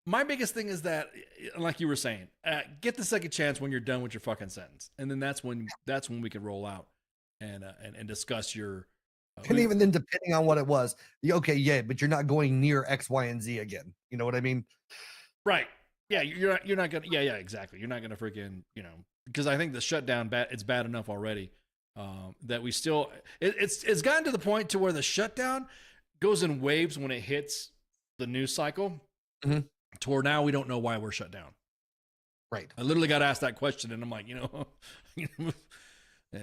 My biggest thing is that, like you were saying, get the second chance when you're done with your fucking sentence, and then that's when we can roll out and discuss your. And even then, depending on what it was, okay, but you're not going near X, Y, and Z again. You know what I mean? Right. Yeah, you're not gonna. Yeah, exactly. You're not gonna freaking because I think the shutdown it's bad enough already that we still it's gotten to the point to where the shutdown goes in waves when it hits the news cycle. Mm-hmm. To where now we don't know why we're shut down. Right. I literally got asked that question, and I'm like, it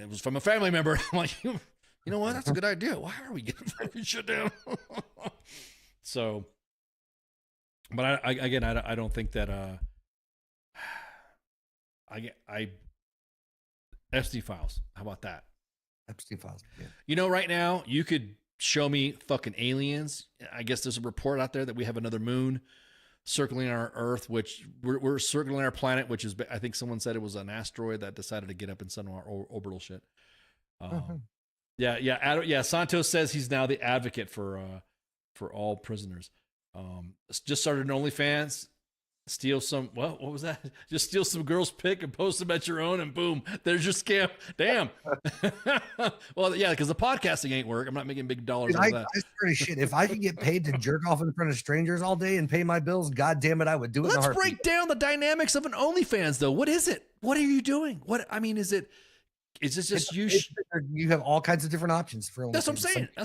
was from a family member. I'm like, you know what? That's a good idea. Why are we getting fucking shut down? So, but I don't think that Epstein files. How about that? Epstein files. Yeah. Right now you could show me fucking aliens. I guess there's a report out there that we have another moon circling our Earth, which we're circling our planet, which is, I think someone said it was an asteroid that decided to get up in some of our orbital shit. Santos says he's now the advocate for all prisoners. Just started an OnlyFans. Steal some, what was that? Just steal some girl's pic and post them at your own, and boom, there's your scam. Damn. Well, yeah, because the podcasting ain't work. I'm not making big dollars out of that. I swear to shit, if I could get paid to jerk off in front of strangers all day and pay my bills, God damn it, I would do it. Let's break down the dynamics of an OnlyFans, though. What is it? What are you doing? Is it just you have all kinds of different options for OnlyFans. That's what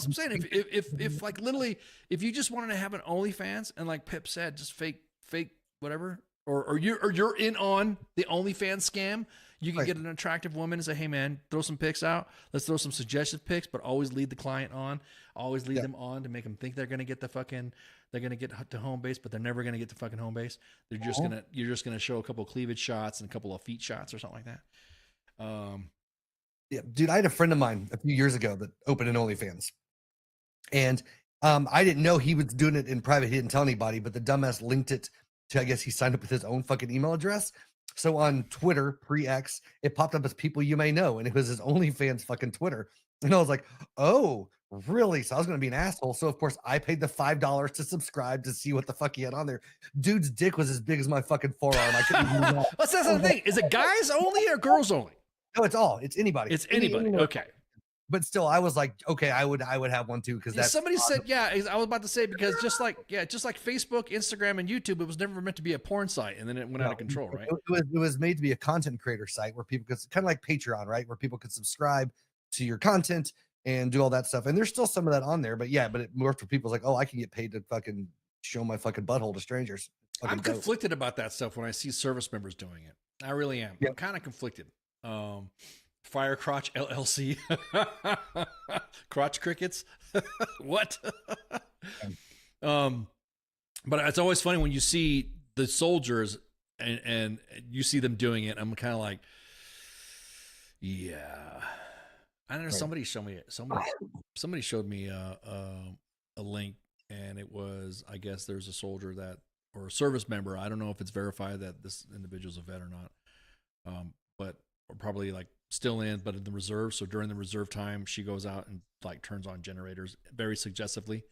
I'm saying. If like literally, if you just wanted to have an OnlyFans and like Pip said, just fake whatever, or you're in on the OnlyFans scam, you can get an attractive woman and say, hey man, throw some pics out. Let's throw some suggestive pics, but always lead the client on. Always lead them on to make them think they're gonna get to home base, but they're never gonna get to fucking home base. You're just gonna show a couple of cleavage shots and a couple of feet shots or something like that. Yeah, dude, I had a friend of mine a few years ago that opened an OnlyFans, and I didn't know he was doing it in private. He didn't tell anybody, but the dumbass linked it to, I guess he signed up with his own fucking email address. So on Twitter, pre-X, it popped up as people you may know, and it was his OnlyFans fucking Twitter. And I was like, oh, Really? So I was gonna be an asshole. So of course I paid the $5 to subscribe to see what the fuck he had on there. Dude's dick was as big as my fucking forearm. I couldn't even know. That's the thing. Is it guys only or girls only? No, it's all. It's anybody. It's anybody. Okay. But still, I was like, okay, I would have one too because that's somebody said, yeah. I was about to say because just like Facebook, Instagram, and YouTube, it was never meant to be a porn site, and then it went out of control, right? It was made to be a content creator site where people could kind of like Patreon, right? Where people could subscribe to your content and do all that stuff. And there's still some of that on there, but yeah, but it worked for people like, oh, I can get paid to fucking show my fucking butthole to strangers. I'm conflicted about that stuff when I see service members doing it. I really am. Yeah. I'm kind of conflicted. Fire Crotch LLC, crotch crickets. What? But it's always funny when you see the soldiers and you see them doing it. I'm kind of like, yeah. I don't know. Right. Somebody showed me a link, and it was, I guess there's a soldier or a service member. I don't know if it's verified that this individual's a vet or not. But probably like still in, but in the reserve. So during the reserve time, she goes out and like turns on generators very suggestively,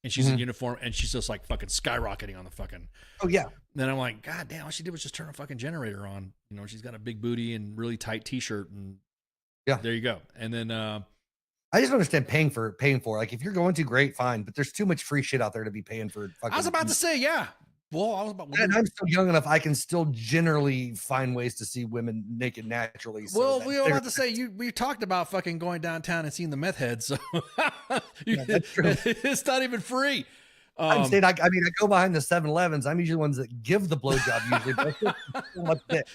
and she's in uniform, and she's just like fucking skyrocketing on the fucking. Oh yeah. Then I'm like, God damn, all she did was just turn a fucking generator on. You know, she's got a big booty and really tight t-shirt, and yeah, there you go. And then I just don't understand paying for like if you're going to, great, fine, but there's too much free shit out there to be paying for. Fucking, I was about to say, yeah. Well, and I'm still young enough. I can still generally find ways to see women naked naturally. So well, we were about to say we talked about fucking going downtown and seeing the meth heads. So it's not even free. I'm saying, I mean, I go behind the 7-Elevens. I'm usually ones that give the blowjob usually.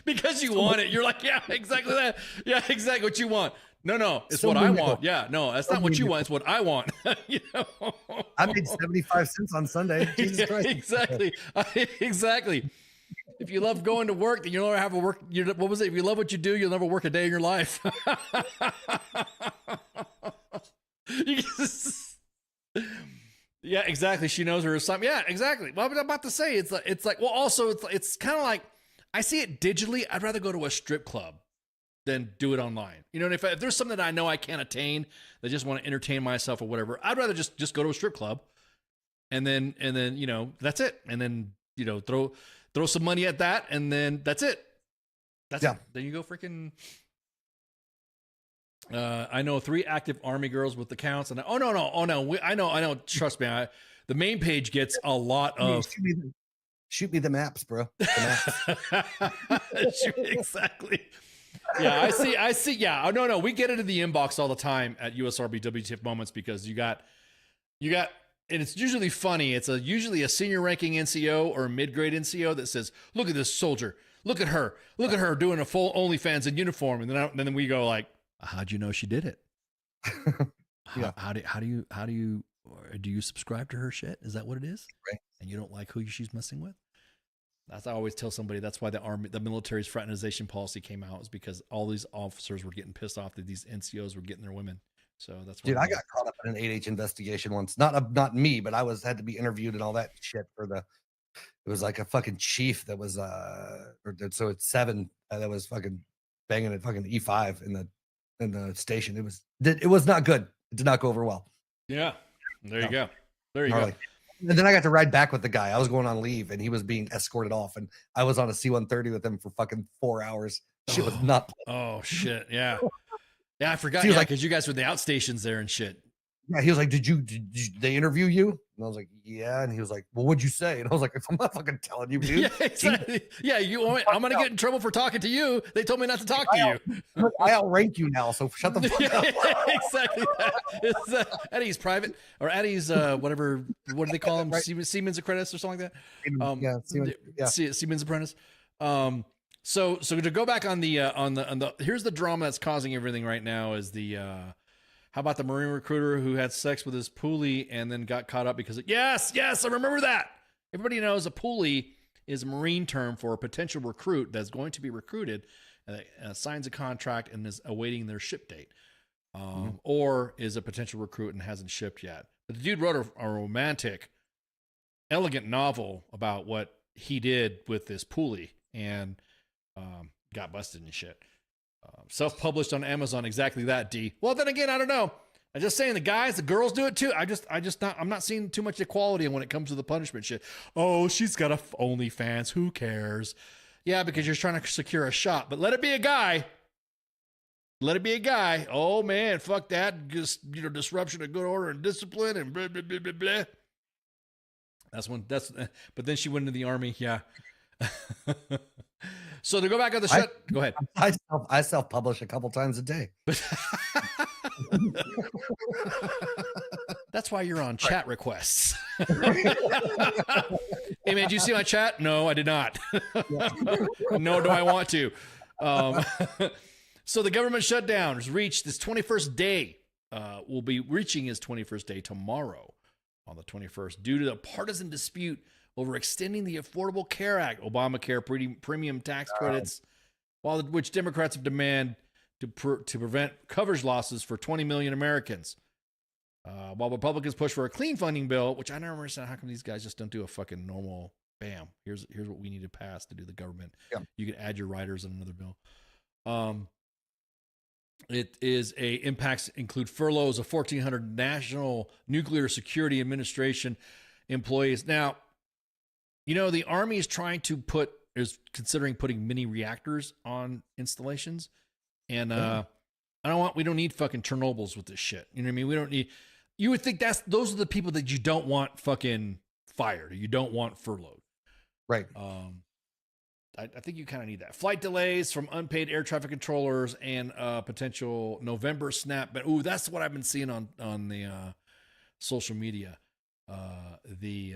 Because you want it. You're like, yeah, exactly that. Yeah, exactly what you want. No, it's what I want. Yeah, no, that's not what you want. It's what I want. You know? I made 75 cents on Sunday. Jesus Christ. Exactly. Exactly. If you love going to work, then you'll never have a work. What was it? If you love what you do, you'll never work a day in your life. Yeah, exactly. She knows her assignment. Yeah, exactly. Well, I'm about to say it's like well, also it's kind of like I see it digitally. I'd rather go to a strip club than do it online. You know, and if there's something that I know I can't attain, that I just want to entertain myself or whatever, I'd rather just go to a strip club, and then you know that's it, and then you know throw some money at that, and then that's it. That's it. Then you go freaking. I know 3 active Army girls with accounts, and I know. Trust me, the main page gets a lot of. Shoot me the maps, bro. The maps. Exactly. Yeah, I see. Yeah, no. We get into the inbox all the time at USRB W.T.F moments because you got, and it's usually funny. It's usually a senior ranking NCO or a mid-grade NCO that says, "Look at this soldier. Look at her doing a full OnlyFans in uniform." And then we go like, "How'd you know she did it? How do you subscribe to her shit? Is that what it is? Right. And you don't like who she's messing with?" That's I always tell somebody. That's why the military's fraternization policy came out, is because all these officers were getting pissed off that these NCOs were getting their women. So that's why. Dude, I got caught up in an 8H investigation once. Not me, but I had to be interviewed and all that shit for it was like a fucking chief that was so it's 7 that was fucking banging at fucking E5 in the station. It was not good. It did not go over well. Yeah. There you go. There you go. And then I got to ride back with the guy. I was going on leave and he was being escorted off, and I was on a C-130 with him for fucking 4 hours. Shit was nuts. Oh shit. Yeah. Yeah. I forgot. Yeah. Cause you guys were the outstations there and shit. Yeah. He was like, did they interview you? And I was like, yeah. And he was like, well, what'd you say? And I was like, I'm not fucking telling you, dude. Yeah, exactly. Yeah. I'm going to get in trouble for talking to you. They told me not to talk to you. I outrank you now. So shut the fuck up. Exactly. It's Eddie's private or Eddie's, whatever, what do they call him? Right. Seaman's apprentice or something like that. Seaman's apprentice. So to go back on the here's the drama that's causing everything right now is how about the Marine recruiter who had sex with his poolie and then got caught up because yes, I remember that. Everybody knows a poolie is a Marine term for a potential recruit that's going to be recruited, signs a contract and is awaiting their ship date, or is a potential recruit and hasn't shipped yet. But the dude wrote a romantic, elegant novel about what he did with this poolie and got busted and shit. Self-published on Amazon, exactly that, D. Well, then again, I don't know. I'm just saying the girls do it too. I'm not seeing too much equality when it comes to the punishment shit. Oh, she's got a OnlyFans. Who cares? Yeah, because you're trying to secure a shot, but let it be a guy. Let it be a guy. Oh man, fuck that. Just, disruption of good order and discipline and blah, blah, blah, blah, blah. But then she went into the army. Yeah. So to go back on the go ahead. I self-publish a couple times a day. That's why you're on chat requests. Hey man, did you see my chat? No, I did not. Nor do I want to. So the government shutdown has reached its 21st day. Will be reaching its 21st day tomorrow on the 21st due to a partisan dispute over extending the Affordable Care Act, Obamacare premium tax credits, which Democrats have demanded to prevent coverage losses for 20 million Americans. While Republicans push for a clean funding bill, which I never understand how come these guys just don't do a fucking normal, bam, here's what we need to pass to do the government. Yeah. You can add your riders on another bill. It is impacts include furloughs of 1,400 National Nuclear Security Administration employees. Now, the Army is considering putting mini reactors on installations. And we don't need fucking Chernobyls with this shit. You know what I mean? We don't need, you would think those are the people that you don't want fucking fired or you don't want furloughed. Right. I think you kind of need that. Flight delays from unpaid air traffic controllers and potential November snap. But that's what I've been seeing on the social media. The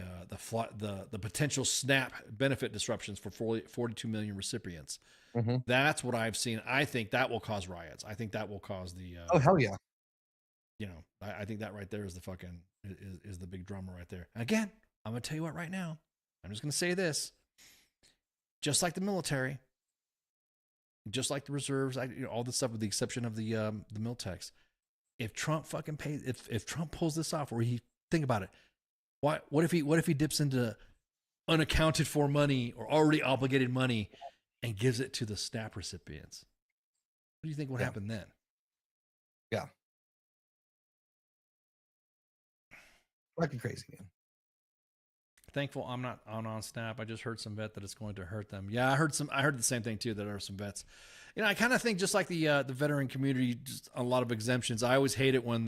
potential SNAP benefit disruptions for 42 million recipients. Mm-hmm. That's what I've seen. I think that will cause riots. I think that will cause the. Oh hell yeah! I think that right there is the fucking is the big drama right there. And again, I'm gonna tell you what right now. I'm just gonna say this. Just like the military, just like the reserves, all this stuff with the exception of the Miltex. If Trump fucking pays, if Trump pulls this off, where he think about it. What if he dips into unaccounted for money or already obligated money and gives it to the SNAP recipients? What do you think would happen then? Yeah. Fucking crazy, man. Thankful I'm not on SNAP. I just heard some vet that it's going to hurt them. Yeah, I heard the same thing too, that there are some vets. I kind of think just like the veteran community, just a lot of exemptions. I always hate it when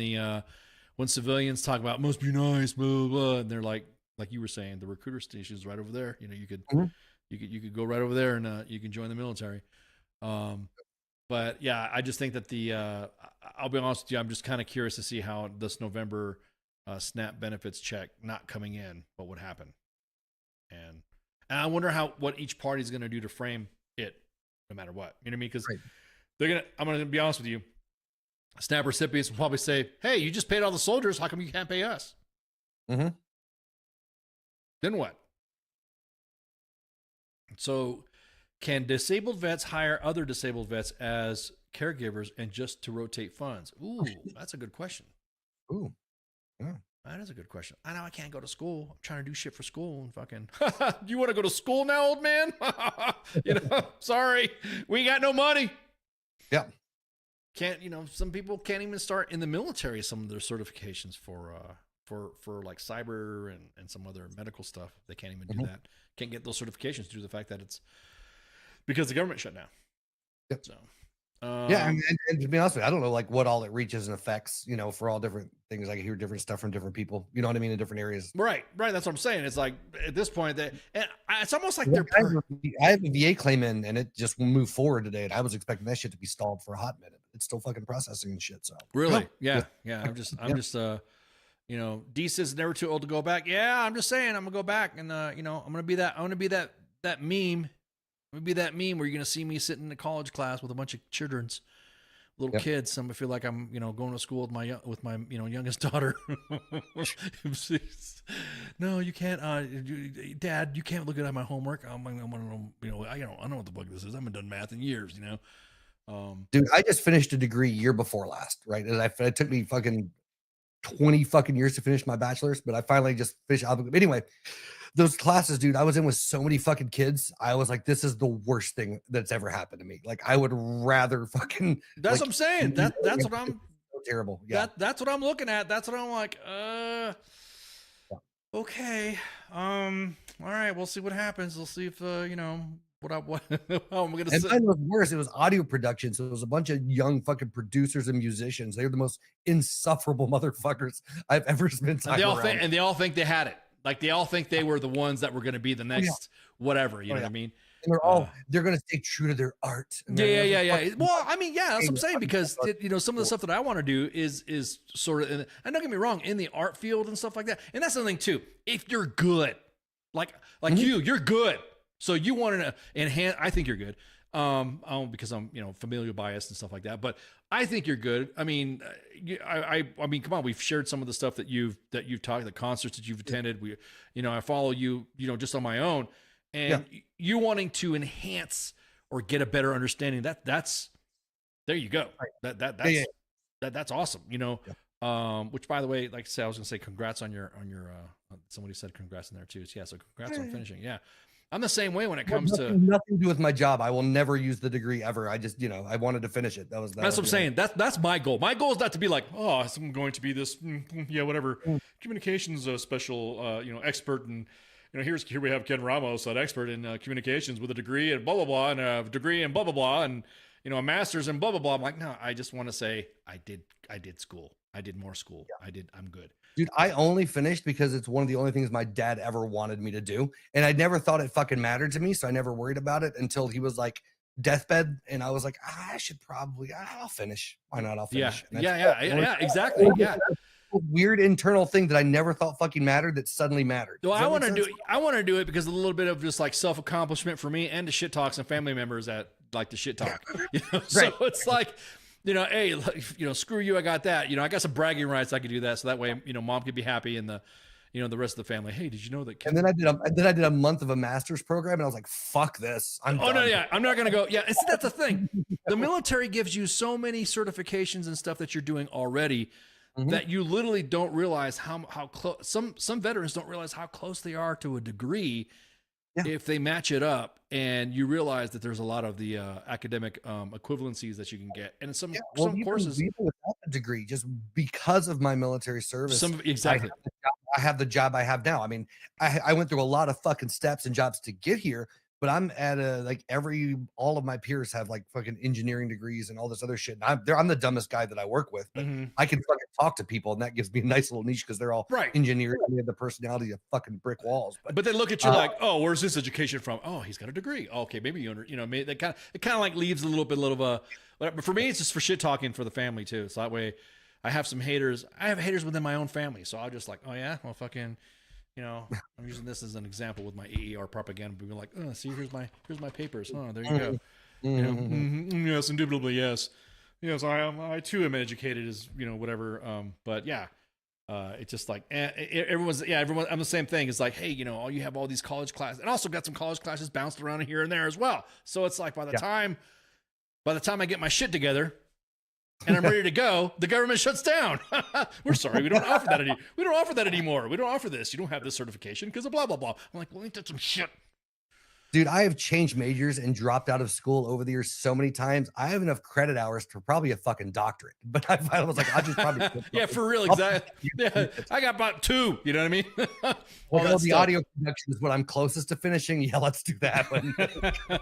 when civilians talk about must be nice, blah, blah, blah, and they're like you were saying, the recruiter station is right over there. You could you could go right over there and you can join the military. But yeah, I just think that I'll be honest with you, I'm just kind of curious to see how this November SNAP benefits check not coming in, what would happen. And I wonder what each party's going to do to frame it, no matter what. You know what I mean? Because I'm going to be honest with you. SNAP recipients will probably say, hey, you just paid all the soldiers. How come you can't pay us? Mm-hmm. Then what? So can disabled vets hire other disabled vets as caregivers and just to rotate funds? Ooh, that's a good question. Ooh, yeah. That is a good question. I know I can't go to school. I'm trying to do shit for school and fucking, you want to go to school now, old man? Sorry, we got no money. Yeah. Can't, some people can't even start in the military, some of their certifications for like cyber and some other medical stuff. They can't even do that. Can't get those certifications due to the fact that it's because the government shut down. Yep. So, yeah. And to be honest with you, I don't know like what all it reaches and affects, for all different things. I can hear different stuff from different people, you know what I mean? In different areas. Right. That's what I'm saying. It's like at this point it's almost like I have a VA claim in and it just moved forward today. And I was expecting that shit to be stalled for a hot minute. It's still fucking processing and shit. So really? Yeah. I'm just D says never too old to go back. Yeah, I'm just saying I'm gonna go back and I'm gonna be that meme. I'm gonna be that meme where you're gonna see me sitting in a college class with a bunch of little kids. Some feel like I'm going to school with my youngest daughter. No, you can't, Dad. You can't look at my homework. I don't know what the fuck this is. I haven't done math in years. Dude, I just finished a degree year before last, right? And it took me fucking 20 fucking years to finish my bachelor's, but I finally just finished. Anyway, those classes, dude, I was in with so many fucking kids. I was like, this is the worst thing that's ever happened to me. Like, I would rather fucking. That's what I'm saying. That's what I'm. terrible. Yeah. That's what I'm looking at. That's what I'm like, okay. All right, we'll see what happens. We'll see if what how am I gonna And say? mine was worse. It was audio production, so it was a bunch of young fucking producers and musicians. They were the most insufferable motherfuckers I've ever spent time around. And they all think they had it. Like they all think they were the ones that were going to be the next whatever. You know what I mean? And they're going to stay true to their art. And Yeah. Well, I mean, yeah, that's what I'm saying, because some of the stuff that I want to do is sort of, and don't get me wrong, in the art field and stuff like that. And that's the thing too. If you're good, like you're good. So you want to enhance. I think you're good. Because I'm familial bias and stuff like that. But I think you're good. I mean, I mean, come on. We've shared some of the stuff that you've talked, the concerts that you've attended. I follow you, just on my own. And you wanting to enhance or get a better understanding, that's there you go. Right. That's awesome. Which, by the way, like I said, I was gonna say congrats on your somebody said congrats in there too. So congrats on finishing. Yeah. I'm the same way when it comes to nothing to do with my job. I will never use the degree ever. I just, I wanted to finish it. That's what I'm saying. That's my goal. My goal is not to be like, oh, I'm going to be this, whatever communications special, expert, and here we have Ken Ramos, an expert in communications with a degree and blah blah blah, and a degree and blah blah blah, and a master's and blah blah blah. I'm like, no, I just want to say I did school. I did more school. Yeah. I'm good. Dude, I only finished because it's one of the only things my dad ever wanted me to do. And I never thought it fucking mattered to me. So I never worried about it until he was like deathbed. And I was like, I'll finish. Why not? I'll finish. Yeah, exactly. Yeah. Weird internal thing that I never thought fucking mattered that suddenly mattered. So I want to do it. I want to do it because a little bit of just like self-accomplishment for me, and to shit talk some family members that like to shit talk. So it's like, hey, screw you, I got that. I got some bragging rights, I could do that. So that way, mom could be happy, and the rest of the family. Hey, did you know that? And then I did a month of a master's program, and I was like, fuck this. I'm done. No, yeah, I'm not gonna go. Yeah, that's the thing. The military gives you so many certifications and stuff that you're doing already that you literally don't realize how close. Some veterans don't realize how close they are to a degree. If they match it up, and you realize that there's a lot of the academic equivalencies that you can get, and some courses even without a degree, just because of my military service, exactly. I have the job I have now. I mean, I went through a lot of fucking steps and jobs to get here, but I'm at all of my peers have like fucking engineering degrees and all this other shit. And I'm the dumbest guy that I work with, but I can fucking talk to people, and that gives me a nice little niche because they're all engineers and they have the personality of fucking brick walls. But they look at you like, oh, where's this education from? Oh, he's got a degree. Okay, maybe it kind of like leaves a little bit of a. But for me, it's just for shit talking for the family too. So that way, I have some haters. I have haters within my own family, so I'll just like, oh yeah, well fucking. I'm using this as an example with my AER propaganda. Being like, oh, see, here's my papers. Oh, there you go. Yes, indubitably, yes. I too am educated as whatever. But yeah, it's just like everyone. I'm the same thing. It's like, hey, you have all these college classes, and also got some college classes bounced around here and there as well. So it's like by the time I get my shit together, and I'm ready to go, the government shuts down. We're sorry, we don't offer that anymore. We don't offer this. You don't have this certification because of blah blah blah. I'm like, well, ain't that some shit? Dude, I have changed majors and dropped out of school over the years so many times. I have enough credit hours for probably a fucking doctorate. But I was like, I'll just probably yeah, for real, exactly. Yeah, I got about 2. You know what I mean? Well, the audio production is what I'm closest to finishing. Yeah, let's do that. But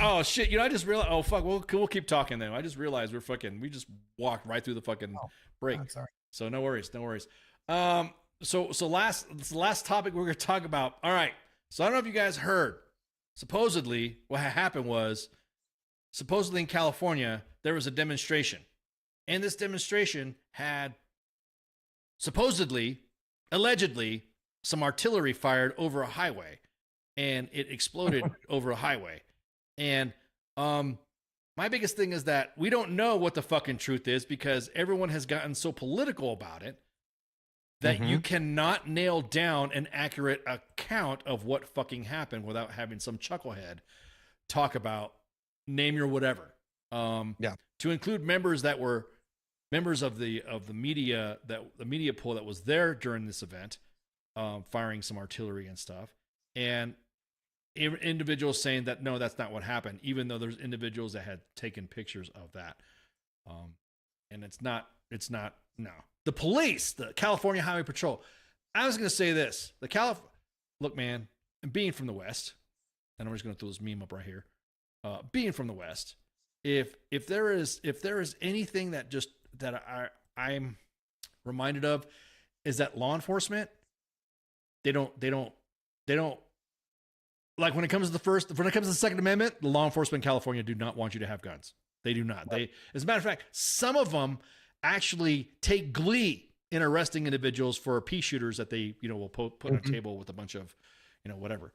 oh shit! I just realized. Oh fuck! We'll keep talking then. I just realized we just walked right through the fucking break. Sorry. So no worries. So last topic we're gonna talk about. All right. So I don't know if you guys heard. Supposedly, what happened was, in California there was a demonstration, and this demonstration had allegedly, some artillery fired over a highway, and it exploded over a highway. And my biggest thing is that we don't know what the fucking truth is because everyone has gotten so political about it that you cannot nail down an accurate account of what fucking happened without having some chucklehead talk about name your whatever. To include members that were members of the media, that the media pool that was there during this event, firing some artillery and stuff, and individuals saying that no, that's not what happened, even though there's individuals that had taken pictures of that. and it's not. No, the police, the California Highway Patrol. I was going to say this: look, man, being from the West, and I'm just going to throw this meme up right here. Being from the West, if there is anything that I'm reminded of, is that law enforcement, they don't like when it comes to the Second Amendment, the law enforcement in California do not want you to have guns. They do not. Right. As a matter of fact, some of them actually take glee in arresting individuals for pea shooters that they, will put on a table with a bunch of, whatever.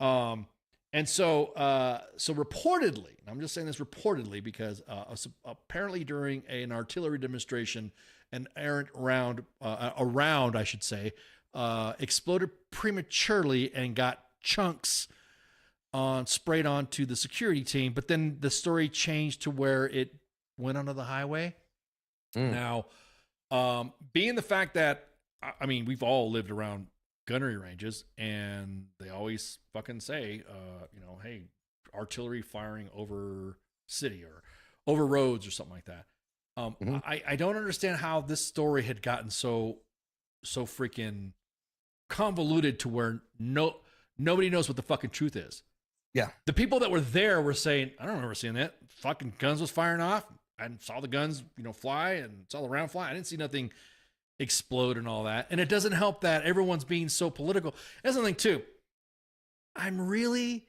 And so reportedly, and I'm just saying this reportedly because apparently during an artillery demonstration, an errant round, I should say, exploded prematurely and got chunks sprayed onto the security team. But then the story changed to where it went onto the highway. Now, being the fact that, I mean, we've all lived around gunnery ranges, and they always fucking say, hey, artillery firing over city or over roads or something like that. I don't understand how this story had gotten so freaking convoluted to where nobody knows what the fucking truth is. Yeah. The people that were there were saying, I don't remember seeing that. Fucking guns was firing off. I saw the guns, fly and saw the round fly. I didn't see nothing explode and all that. And it doesn't help that everyone's being so political. That's something too. I'm really,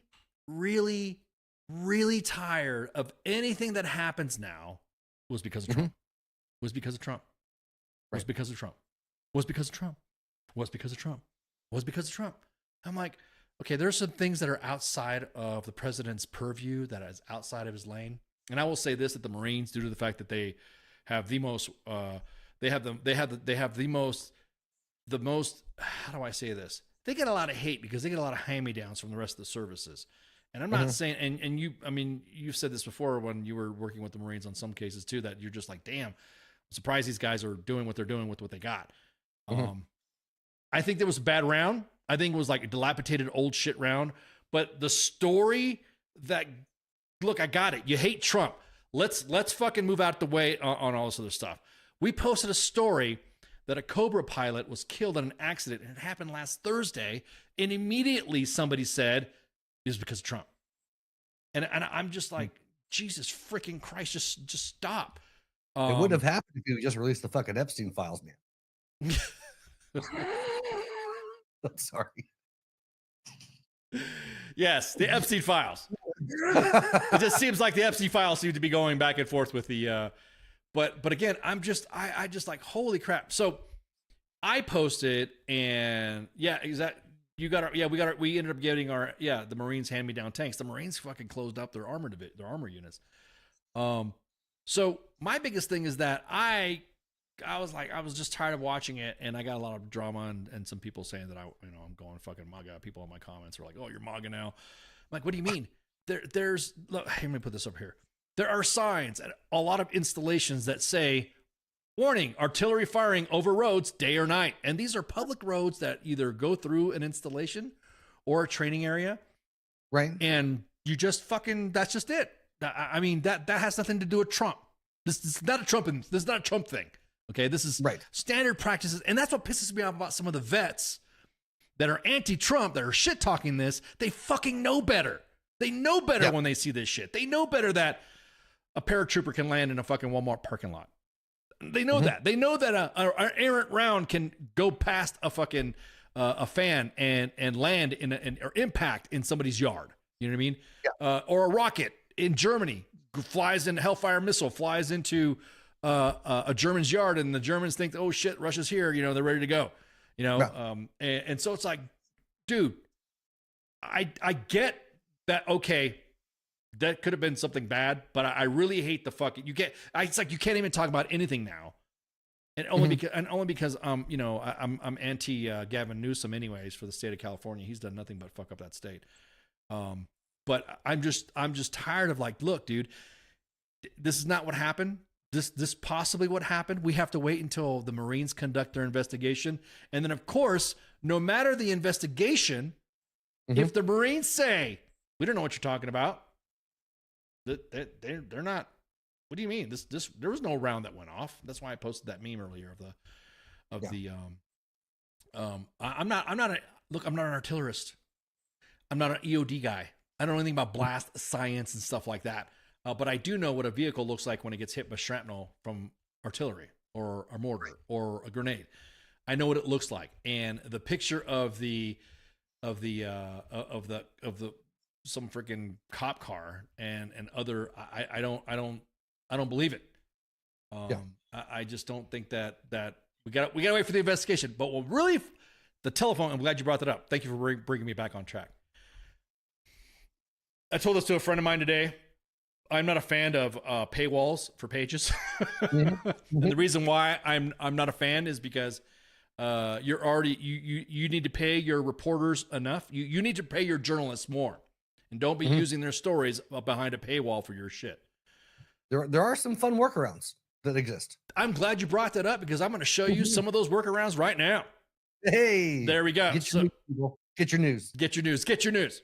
really, really tired of anything that happens now was because of Trump. Was because of Trump. Was because of Trump. Was because of Trump. Was because of Trump. Was because of Trump. I'm like, okay, there's some things that are outside of the president's purview, that is outside of his lane. And I will say this, that the Marines, due to the fact that they have the most, the most, how do I say this? They get a lot of hate because they get a lot of hand-me-downs from the rest of the services. And I'm not saying, and you've said this before when you were working with the Marines on some cases too, that you're just like, damn, I'm surprised these guys are doing what they're doing with what they got. I think there was a bad round. I think it was like a dilapidated old shit round. But the story that, look, I got it. You hate Trump. Let's fucking move out the way on all this other stuff. We posted a story that a Cobra pilot was killed in an accident, and it happened last Thursday. And immediately somebody said it was because of Trump. And I'm just like, Jesus freaking Christ, just stop. It wouldn't have happened if you just released the fucking Epstein files, man. I'm sorry. Yes, the Epstein files. It just seems like the Epstein files seem to be going back and forth with the but again, I just like, holy crap. So I posted, and yeah, exactly. We ended up getting the Marines hand-me-down tanks. The Marines fucking closed up their armor units. So my biggest thing is that I was just tired of watching it, and I got a lot of drama and some people saying that I'm going fucking MAGA. People in my comments are like, "Oh, you're MAGA now." I'm like, what do you mean? There's look, let me put this up here. There are signs at a lot of installations that say, "Warning, artillery firing over roads day or night." And these are public roads that either go through an installation or a training area. Right. And you just fucking, that's just it. I mean, that has nothing to do with Trump. This is not a Trump thing. Okay, this is standard practices. And that's what pisses me off about some of the vets that are anti-Trump, that are shit-talking this. They fucking know better. They know better when they see this shit. They know better that a paratrooper can land in a fucking Walmart parking lot. They know that. They know that an errant round can go past a fucking a fan and land or impact in somebody's yard. You know what I mean? Yeah. Or a rocket in Germany flies in, Hellfire missile flies into a German's yard, and the Germans think, oh shit, Russia's here. They're ready to go. And so it's like, dude, I get that. Okay, that could have been something bad, but I really hate the fucking, it's like you can't even talk about anything now. And only because I'm anti Gavin Newsom anyways for the state of California. He's done nothing but fuck up that state. But I'm just tired of like, look, dude, this is not what happened. This possibly what happened. We have to wait until the Marines conduct their investigation. And then of course, no matter the investigation, if the Marines say, we don't know what you're talking about, they're not what do you mean? This there was no round that went off. That's why I posted that meme earlier I'm not an artillerist. I'm not an EOD guy. I don't know anything about blast science and stuff like that. But I do know what a vehicle looks like when it gets hit by shrapnel from artillery or a mortar or a grenade. I know what it looks like. And the picture of the some freaking cop car and other, I don't believe it. I just don't think that we got to wait for the investigation. But what really, the telephone, I'm glad you brought that up. Thank you for bringing me back on track. I told this to a friend of mine today. I'm not a fan of paywalls for pages. And the reason why I'm not a fan is because you're already you need to pay your reporters enough. You need to pay your journalists more, and don't be using their stories behind a paywall for your shit. There are some fun workarounds that exist. I'm glad you brought that up because I'm going to show you some of those workarounds right now. Hey, there we go. Get your news. Get your news.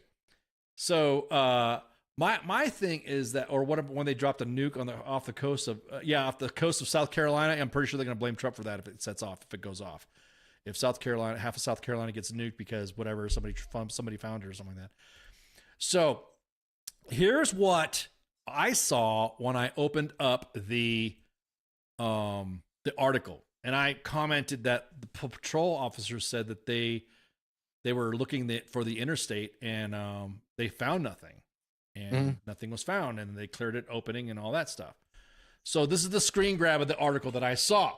So my thing is that, or what when they dropped a nuke off the coast of South Carolina, I'm pretty sure they're going to blame Trump for that if it sets off, if it goes off. If half of South Carolina gets nuked because whatever, somebody found it or something like that. So here's what I saw when I opened up the article, and I commented that the patrol officers said that they were looking for the interstate and they found nothing, and nothing was found, and they cleared it opening and all that stuff. So this is the screen grab of the article that I saw.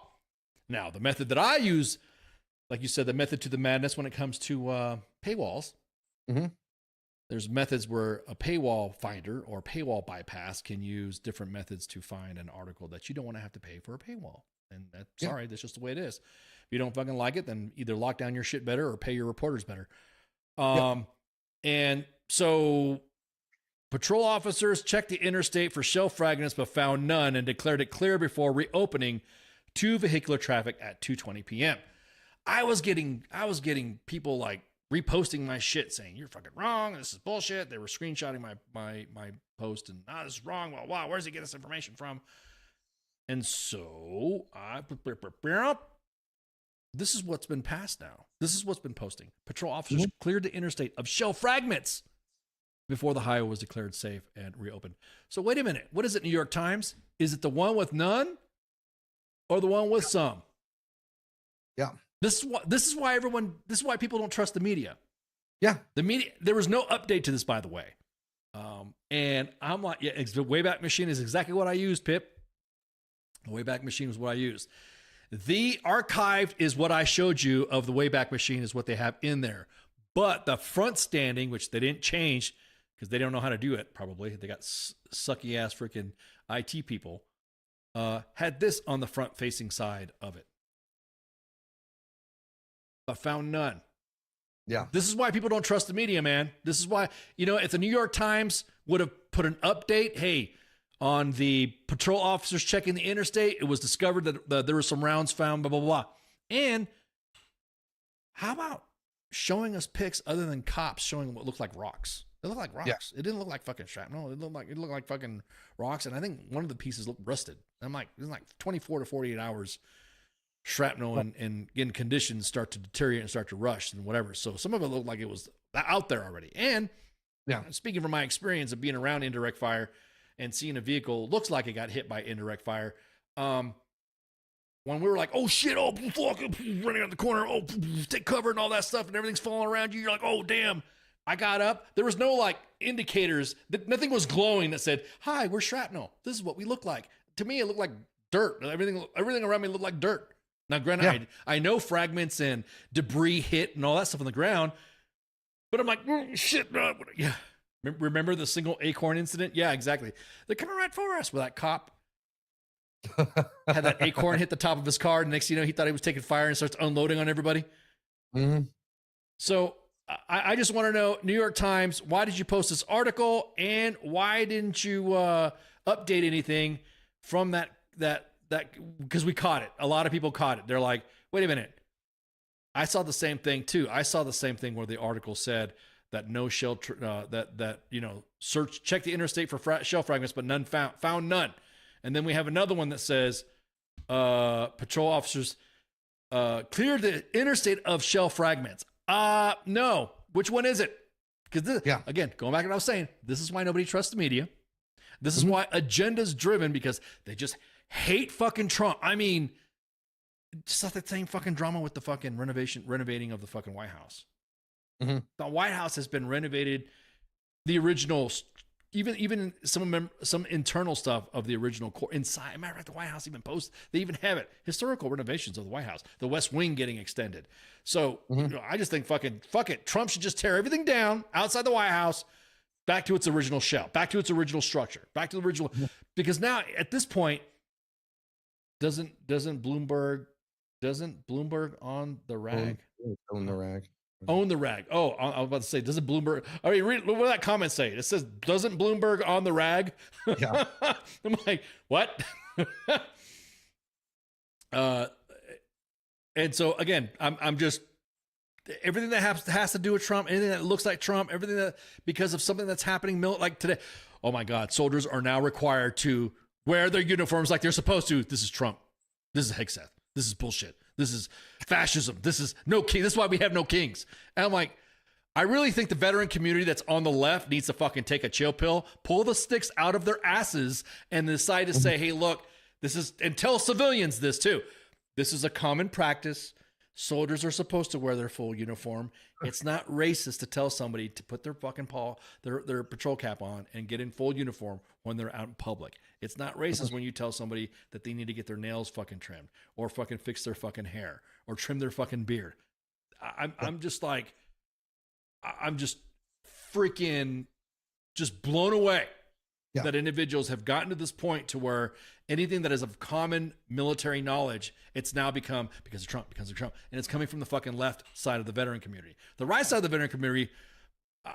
Now, the method that I use, like you said, the method to the madness when it comes to paywalls. There's methods where a paywall finder or paywall bypass can use different methods to find an article that you don't want to have to pay for a paywall. And sorry, that's just the way it is. If you don't fucking like it, then either lock down your shit better or pay your reporters better. And so patrol officers checked the interstate for shell fragments but found none and declared it clear before reopening to vehicular traffic at 2:20 p.m. I was getting people like reposting my shit saying you're fucking wrong, this is bullshit. They were screenshotting my post and this is wrong. Well, wow, where's he getting this information from? And so this is what's been passed now. This is what's been posting. Patrol officers cleared the interstate of shell fragments before the highway was declared safe and reopened. So wait a minute. What is it, New York Times? Is it the one with none or the one with some? Yeah. This is why people don't trust the media. Yeah. The media, there was no update to this, by the way. And I'm like, the Wayback Machine is exactly what I used, Pip. The Wayback Machine is what I used. The archived is what I showed you of the Wayback Machine is what they have in there. But the front standing, which they didn't change because they don't know how to do it, probably. They got sucky ass freaking IT people, had this on the front facing side of it. But found none. Yeah. This is why people don't trust the media, man. This is why, if the New York Times would have put an update, hey, on the patrol officers checking the interstate, it was discovered that there were some rounds found, blah, blah, blah. And how about showing us pics other than cops showing what looked like rocks? It looked like rocks. Yeah. It didn't look like fucking shrapnel. It looked like fucking rocks. And I think one of the pieces looked rusted. I'm like, it's like 24 to 48 hours shrapnel and in conditions start to deteriorate and start to rush and whatever. So some of it looked like it was out there already. And speaking from my experience of being around indirect fire and seeing a vehicle looks like it got hit by indirect fire, when we were like, oh shit, oh fucking running out the corner, oh take cover and all that stuff and everything's falling around you, you're like, oh damn. I got up. There was no like indicators. Nothing was glowing that said, hi, we're shrapnel. This is what we look like. To me, it looked like dirt. Everything around me looked like dirt. Now, granted, I know fragments and debris hit and all that stuff on the ground, but I'm like, shit. Yeah. Remember the single acorn incident? Yeah, exactly. They're coming right for us. Where that cop had that acorn hit the top of his car. And next thing you know, he thought he was taking fire and starts unloading on everybody. So I just want to know, New York Times, why did you post this article? And why didn't you update anything from that because we caught it. A lot of people caught it. They're like, wait a minute. I saw the same thing too. I saw the same thing where the article said that no shell, check the interstate for shell fragments, but none found none. And then we have another one that says, patrol officers cleared the interstate of shell fragments. No. Which one is it? Because again, going back to what I was saying, this is why nobody trusts the media. This is why agenda's driven, because they just hate fucking Trump. I mean, just like that same fucking drama with the fucking renovating of the fucking White House. The White House has been renovated. The original, even some internal stuff of the original core inside. Matter of fact, the White House even posts. They even have it. Historical renovations of the White House. The West Wing getting extended. So I just think fuck it. Trump should just tear everything down outside the White House. Back to its original shell, back to its original structure, back to the original. Because now at this point, doesn't Bloomberg on the rag? Own the rag. Own the rag. Oh, I was about to say, doesn't Bloomberg? I mean, what does that comment say? It says, doesn't Bloomberg on the rag? Yeah. I'm like, what? And so again, I'm just, everything that has to do with Trump, anything that looks like Trump, everything that, because of something that's happening, like today. Oh my God, soldiers are now required to wear their uniforms like they're supposed to. This is Trump. This is Hegseth. This is bullshit. This is fascism. This is no king. This is why we have no kings. And I'm like, I really think the veteran community that's on the left needs to fucking take a chill pill, pull the sticks out of their asses, and decide to say, hey, look, this is, and tell civilians this too. This is a common practice. Soldiers are supposed to wear their full uniform. It's not racist to tell somebody to put their fucking their patrol cap on and get in full uniform when they're out in public. It's not racist when you tell somebody that they need to get their nails fucking trimmed or fucking fix their fucking hair or trim their fucking beard. I'm just like, I'm just freaking just blown away that individuals have gotten to this point to where anything that is of common military knowledge, it's now become because of Trump, and it's coming from the fucking left side of the veteran community. The right side of the veteran community,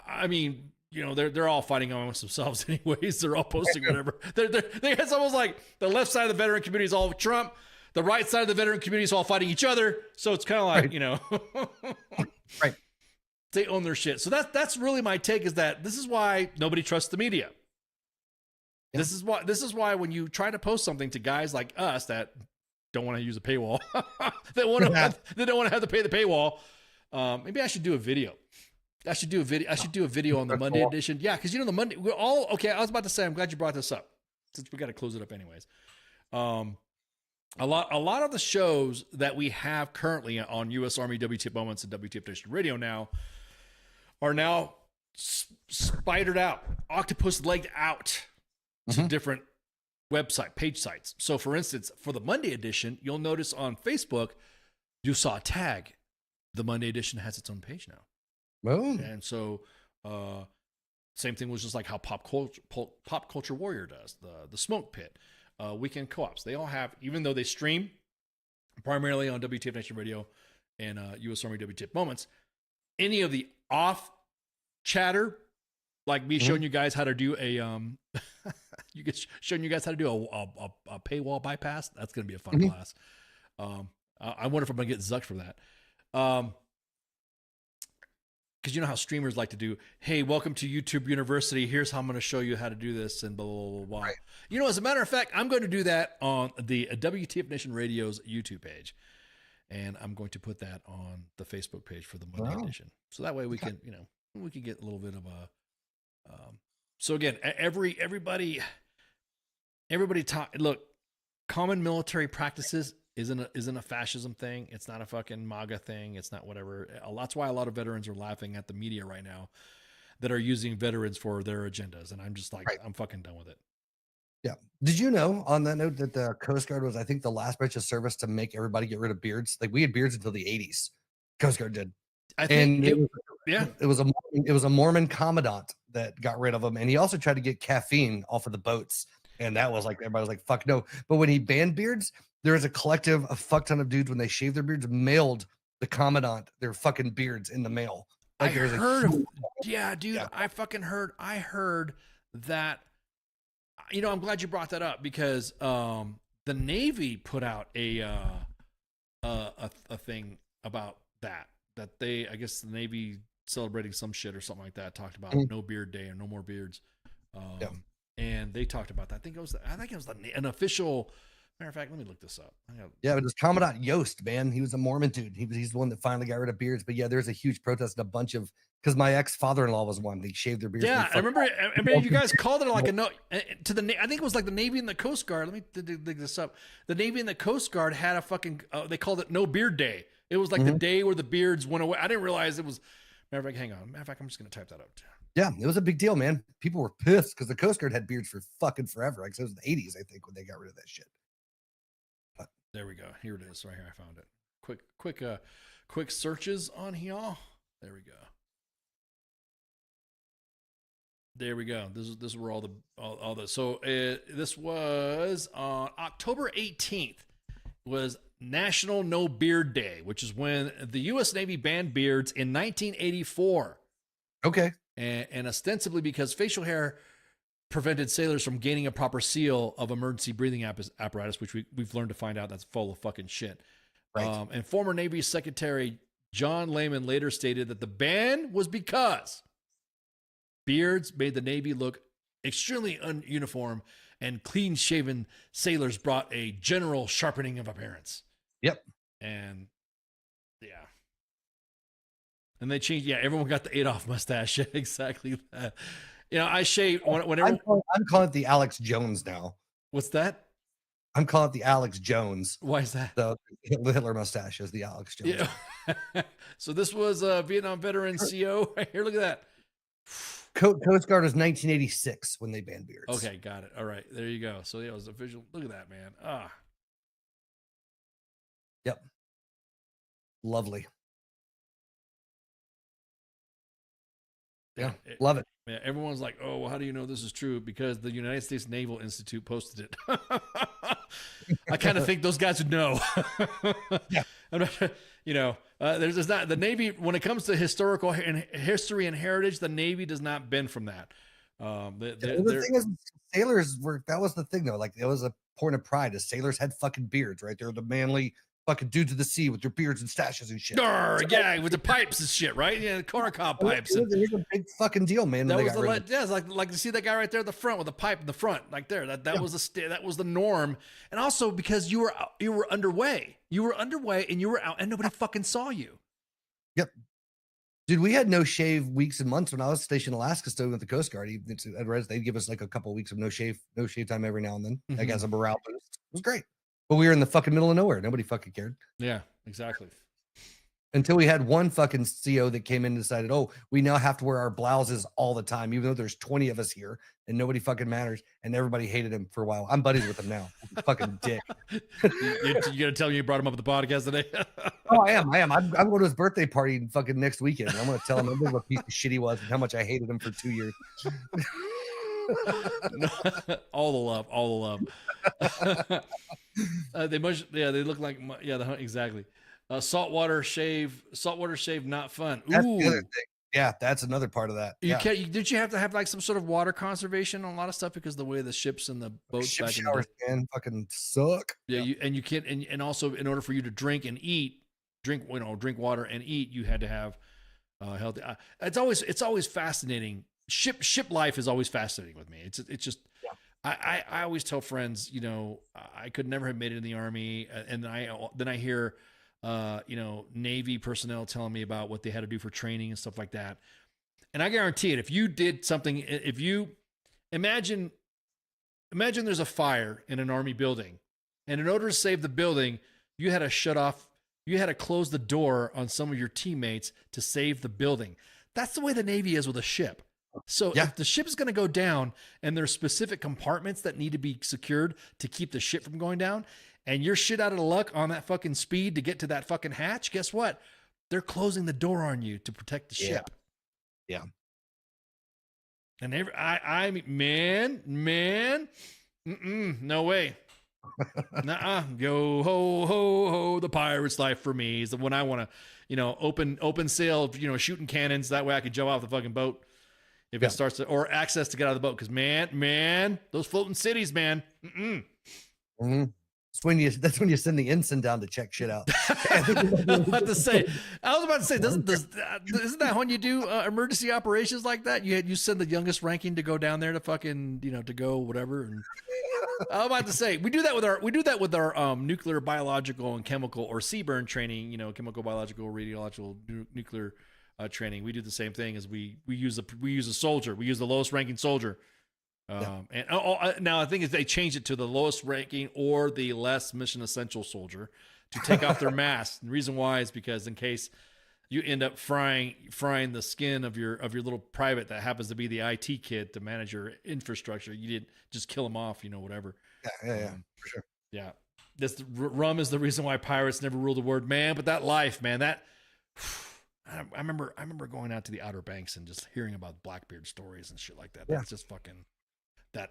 I mean, you know, they're all fighting amongst themselves anyways. They're all posting whatever. It's almost like the left side of the veteran community is all Trump. The right side of the veteran community is all fighting each other. So it's kind of like, you know, right. They own their shit. So that's really my take, is that this is why nobody trusts the media. Yeah. This is why when you try to post something to guys like us that don't want to use a paywall, they don't want to have to pay the paywall. Maybe I should do a video. I should do a video on the Monday edition. Yeah, because you know the Monday we're all okay. I was about to say, I'm glad you brought this up, since we got to close it up anyways. A lot of the shows that we have currently on U.S. Army WTF Moments and WTF Nation Radio now are now spidered out, octopus legged out to different page sites. So for instance, for the Monday edition, you'll notice on Facebook, you saw a tag. The Monday edition has its own page now. Oh. And so, same thing was just like how Pop Culture Warrior does, the Smoke Pit, Weekend Co-ops. They all have, even though they stream primarily on WTF Nation Radio and U.S. Army WTF Moments, any of the off chatter, like me showing you guys how to do a showing you guys how to do a paywall bypass. That's going to be a fun class. I wonder if I'm going to get zucked for that. Because you know how streamers like to do, hey, welcome to YouTube University. Here's how I'm going to show you how to do this and blah, blah, blah, blah. Right. You know, as a matter of fact, I'm going to do that on the WTF Nation Radio's YouTube page. And I'm going to put that on the Facebook page for the Monday edition. So that way we can, you know, we can get a little bit of a, so again, everybody talk, look, common military practices isn't a fascism thing. It's not a fucking MAGA thing. It's not whatever. That's why a lot of veterans are laughing at the media right now that are using veterans for their agendas. And I'm just like, I'm fucking done with it. Yeah. Did you know, on that note, that the Coast Guard was, I think, the last branch of service to make everybody get rid of beards? Like, we had beards until the 80s. Coast Guard did. I think it was a Mormon commandant that got rid of them, and he also tried to get caffeine off of the boats, and that was like, everybody was like, fuck no. But when he banned beards, there was a collective, a fuck ton of dudes, when they shaved their beards, mailed the commandant their fucking beards in the mail. Like, I heard that. You know, I'm glad you brought that up, because the Navy put out a thing about that they, I guess the Navy celebrating some shit or something like that, talked about no beard day or no more beards. and they talked about that. I think it was an official. Matter of fact, let me look this up. Yeah, it was Commandant Yost, man. He was a Mormon dude. He's the one that finally got rid of beards. But yeah, there's a huge protest and a bunch of because my ex-father-in-law was one. They shaved their beards. Yeah, I remember you guys called it like a no to the. I think it was like the Navy and the Coast Guard. Let me dig this up. The Navy and the Coast Guard had a fucking. They called it No Beard Day. It was like the day where the beards went away. I didn't realize it was. Matter of fact, hang on. Matter of fact, I'm just gonna type that up. Yeah, it was a big deal, man. People were pissed because the Coast Guard had beards for fucking forever. Like it was the 80s, I think, when they got rid of that shit. There we go. Here it is. Right here, I found it. Quick searches on here. There we go. There we go. This is where all the. So this was on October 18th. Was National No Beard Day, which is when the U.S. Navy banned beards in 1984. Okay. And ostensibly because facial hair prevented sailors from gaining a proper seal of emergency breathing apparatus, which we've learned to find out that's full of fucking shit. Right. And former Navy Secretary John Lehman later stated that the ban was because beards made the Navy look extremely ununiform, and clean-shaven sailors brought a general sharpening of appearance. Yep. And yeah. And they changed. Yeah, everyone got the Adolf mustache. Yeah, exactly that. You know, I shave whenever. I'm calling it the Alex Jones now. What's that? I'm calling it the Alex Jones. Why is that? The Hitler mustache is the Alex Jones. Yeah. So this was a Vietnam veteran CO. Right here, look at that. Coast Guard was 1986 when they banned beards. Okay, got it. All right, there you go. So yeah, it was official. Look at that, man. Ah. Yep. Lovely. Yeah, love it. Yeah, everyone's like, "Oh, well, how do you know this is true?" Because the United States Naval Institute posted it. I kind of think those guys would know. Yeah. You know, there's not the Navy when it comes to historical and history and heritage. The Navy does not bend from that. The thing is, sailors were. That was the thing, though. Like it was a point of pride. Is sailors had fucking beards, right? They're the manly fucking dudes of the sea with their beards and stashes and shit. Yeah, with the pipes and shit, right? Yeah, the corncob pipes. It was a big fucking deal, man. That was it's like to see that guy right there at the front with the pipe in the front, like there. That was that was the norm, and also because you were underway, and you were out, and nobody fucking saw you. Yep. Dude, we had no shave weeks and months when I was stationed in Alaska, still with the Coast Guard. They'd give us like a couple of weeks of no shave time every now and then, like as a morale boost. It was great. But we were in the fucking middle of nowhere. Nobody fucking cared. Yeah, exactly. Until we had one fucking CO that came in and decided, oh, we now have to wear our blouses all the time, even though there's 20 of us here and nobody fucking matters. And everybody hated him for a while. I'm buddies with him now. Fucking dick. You gonna tell me you brought him up at the podcast today? Oh, I am. I'm going to his birthday party fucking next weekend. I'm going to tell him what a piece of shit he was and how much I hated him for 2 years. all the love. They look like exactly. Saltwater shave, not fun. That's the other thing. Yeah, that's another part of that. Did you have to have like some sort of water conservation on a lot of stuff because the way the ships and the boats ship back showers, man, fucking suck. Yeah, you can't, and also in order for you to drink and eat, drink water and eat, you had to have healthy. It's always fascinating. Ship life is always fascinating with me. It's just. Yeah. I always tell friends, I could never have made it in the Army, and then I hear, Navy personnel telling me about what they had to do for training and stuff like that. And I guarantee it, if you did something, if you imagine there's a fire in an Army building, and in order to save the building, you had to close the door on some of your teammates to save the building. That's the way the Navy is with a ship. So if the ship is going to go down and there's specific compartments that need to be secured to keep the ship from going down, and you're shit out of luck on that fucking speed to get to that fucking hatch, guess what? They're closing the door on you to protect the ship. Yeah. And no way. Nuh-uh. Yo ho ho ho, the pirate's life for me is the one I want to, open sail, shooting cannons. That way I can jump off the fucking boat. If it starts to, or access to get out of the boat. Cause man, those floating cities, man. That's when you send the ensign down to check shit out. I was about to say, isn't that when you do emergency operations like that? You send the youngest ranking to go down there to fucking, to go whatever. And I was about to say, we do that with our nuclear, biological, and chemical or CBRN training. Chemical, biological, radiological, nuclear training. We do the same thing as we use a soldier. We use the lowest ranking soldier. And now I think they changed it to the lowest ranking or the less mission essential soldier to take off their mask. The reason why is because in case you end up frying the skin of your little private that happens to be the IT kid to manage your infrastructure, you didn't just kill them off, whatever. Yeah, for sure. Yeah, this rum is the reason why pirates never ruled the world, man. But that life, man, that I remember going out to the Outer Banks and just hearing about Blackbeard stories and shit like that. That's just fucking. That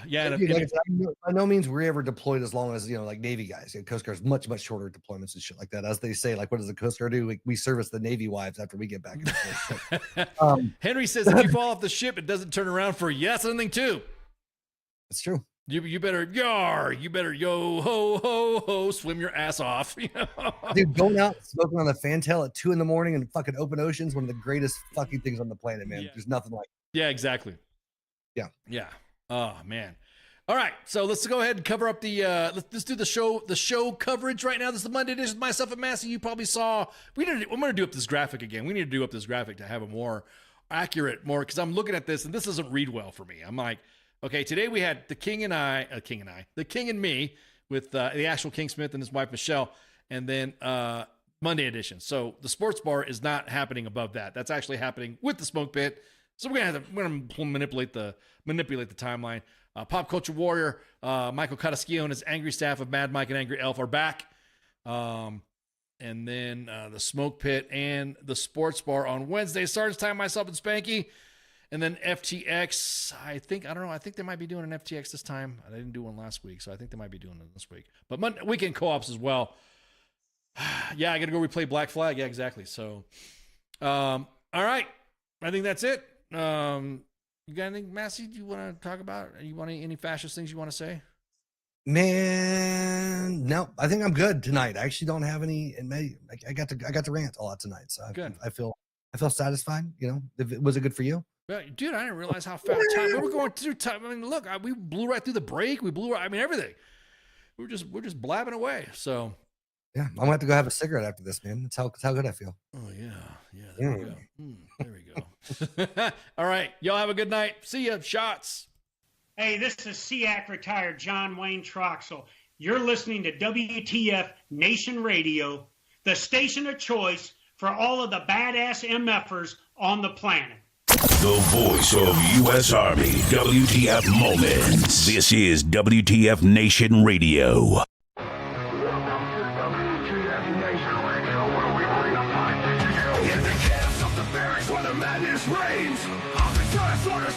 yeah. By no means were we ever deployed as long as like Navy guys. Coast Guard's much shorter deployments and shit like that. As they say, like, what does the Coast Guard do? We service the Navy wives after we get back. Henry says if you fall off the ship, it doesn't turn around for you. That's something too. It's true. You better yo ho ho ho swim your ass off. Dude, going out smoking on a fantail at 2 a.m. in fucking open oceans, one of the greatest fucking things on the planet, man. There's nothing like it. Yeah, exactly. Yeah. Oh man. All right, so let's go ahead and cover up the let's do the show coverage right now. This is the Monday edition with myself and Massey. You probably saw I'm gonna do up this graphic again. We need to do up this graphic to have a more accurate, because I'm looking at this and this doesn't read well for me. I'm like, okay, today we had the King and me with the actual King Smith and his wife Michelle, and then Monday edition. So the sports bar is not happening above that. That's actually happening with the smoke pit. So we're gonna manipulate the timeline. Pop Culture Warrior, Michael Cataskio and his angry staff of Mad Mike and Angry Elf are back. And then the smoke pit and the sports bar on Wednesday. Sergeant's time, myself and Spanky. And then FTX, I think they might be doing an FTX this time. I didn't do one last week, so I think they might be doing it this week. But weekend co-ops as well. Yeah, I got to go replay Black Flag. Yeah, exactly. So, all right. I think that's it. You got anything, Massey, do you want to talk about? You want any fascist things you want to say? Man, no, I think I'm good tonight. I actually don't have any. I got to rant a lot tonight, so good. I feel satisfied. Was it good for you? Yeah, dude, I didn't realize how fast time we were going through time. I mean, look, we blew right through the break. Everything. We're just blabbing away. So yeah, I'm gonna have to go have a cigarette after this, man. That's how good I feel. Oh yeah. There we go. There we go. All right, y'all have a good night. See ya. Shots. Hey, this is SEAC retired John Wayne Troxel. You're listening to WTF Nation Radio, the station of choice for all of the badass MFers on the planet. The voice of U.S. Army, WTF Moments. This is WTF Nation Radio.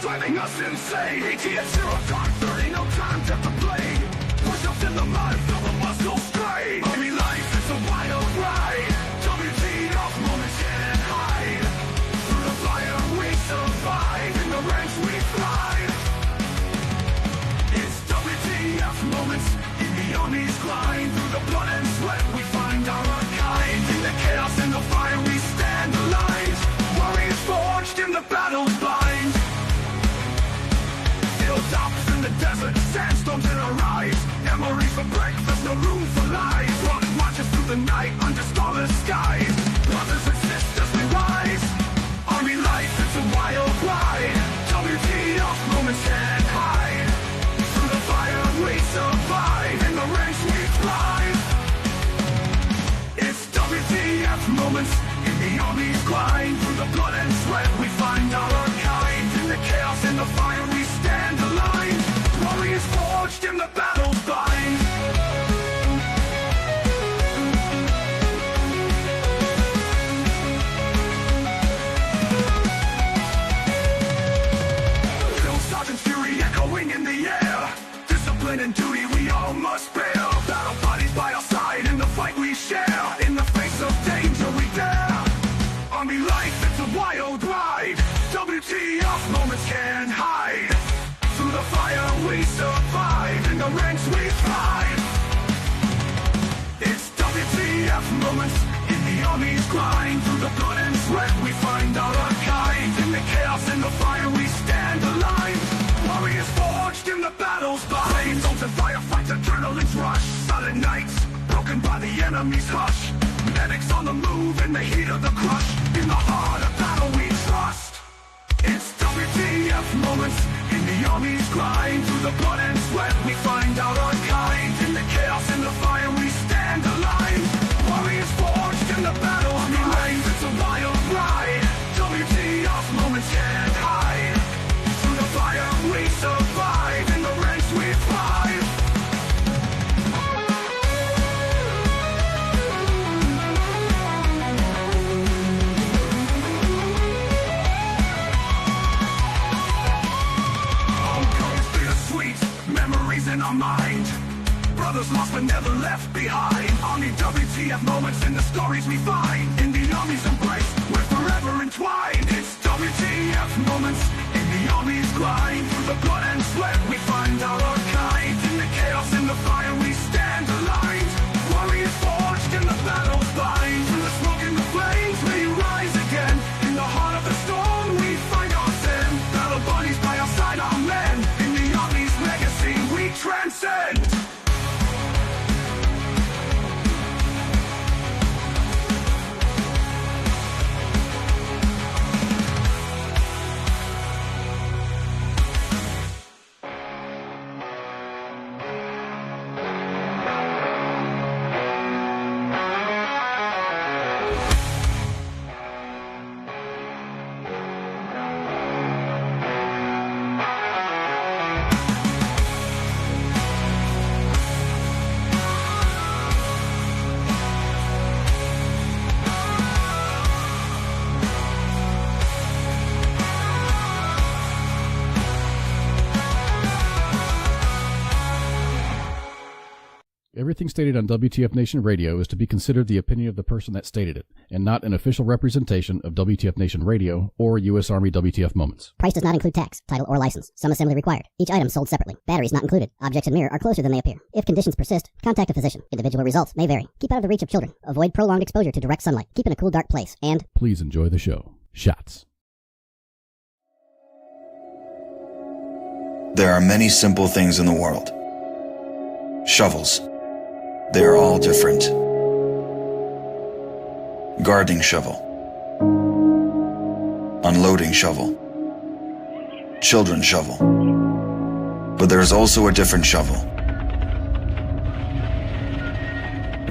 Driving us insane. ATF 0 time 30, no time to complain. Push-ups in the mud, feel the muscle strain. Army life, it's a wild ride. WTF moments can't hide. Through the fire we survive, in the ranks we thrive. It's WTF moments, in the army's climb. Through the blood and sweat we find our kind. In the chaos and the fire we stand alive. Warriors forged in the battle's bind. Hilltops in the desert, sandstorms in our eyes. Memories for breakfast, no room for lies. Running watches through the night under starless skies. Brothers and sisters, we rise. Army life, it's a wild ride. WTF moments can't hide. Through the fire we survive. In the ranks we thrive. It's WTF moments in the army's grind. Through the blood and sweat we find our kind. In the chaos and the fire we stand alive. Warriors forged in the battle's bind. Drill sergeant fury echoing in the air. Discipline and duty we all must bear. Battle bodies by our side in the fight we share. In the face of danger we dare. Army life, it's a wild ride. WTF moments can't hide. Through the fire we survive. ranks we thrive. It's WTF moments in the army's grind. Through the blood and sweat we find our kind. In the chaos and the fire we stand alive. Warriors forged in the battle's bind. Souls and firefights, adrenaline's rush. Silent nights, broken by the enemy's hush. Medics on the move in the heat of the crush. In the heart of battle we trust. It's WTF moments in the army's grind. Through the blood and sweat we find out our kind. In the chaos and the fire we stand alive. Warriors forged in the battle line. It's a wild ride. WTF moments can't hide. Through the fire we survive. In the ranks we thrive. Memories in our mind. Brothers lost but never left behind. Army WTF moments in the stories we find. In the army's embrace, we're forever entwined. It's WTF moments in the army's grind. Through the blood and sweat we find out our kind. In the chaos and the fire we stand aligned. Warriors forged in the battle's bind. Through the smoke and the flames we rise again. In the heart of the storm we find our sin. Battle buddies by our side, our men. In the army's legacy we transcend. Everything stated on WTF Nation Radio is to be considered the opinion of the person that stated it, and not an official representation of WTF Nation Radio or U.S. Army WTF Moments. Price does not include tax, title, or license. Some assembly required. Each item sold separately. Batteries not included. Objects in mirror are closer than they appear. If conditions persist, contact a physician. Individual results may vary. Keep out of the reach of children. Avoid prolonged exposure to direct sunlight. Keep in a cool, dark place. And please enjoy the show. Shots. There are many simple things in the world. Shovels. They are all different. Gardening shovel. Unloading shovel. Children's shovel. But there is also a different shovel.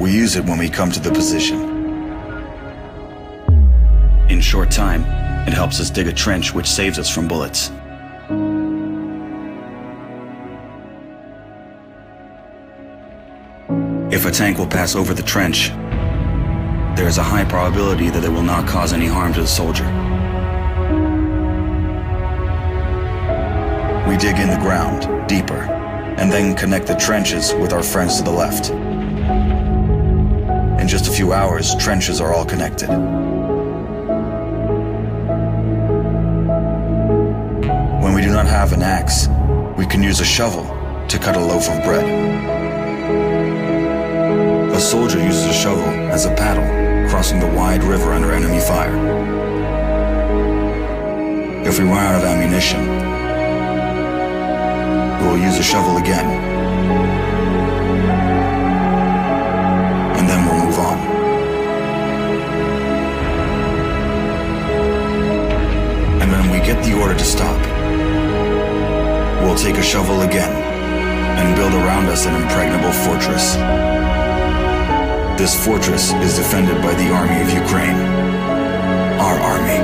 We use it when we come to the position. In short time, it helps us dig a trench which saves us from bullets. If a tank will pass over the trench, there is a high probability that it will not cause any harm to the soldier. We dig in the ground, deeper, and then connect the trenches with our friends to the left. In just a few hours, trenches are all connected. When we do not have an axe, we can use a shovel to cut a loaf of bread. A soldier uses a shovel as a paddle, crossing the wide river under enemy fire. If we run out of ammunition, we will use a shovel again, and then we'll move on. And when we get the order to stop, we'll take a shovel again and build around us an impregnable fortress. This fortress is defended by the army of Ukraine, our army.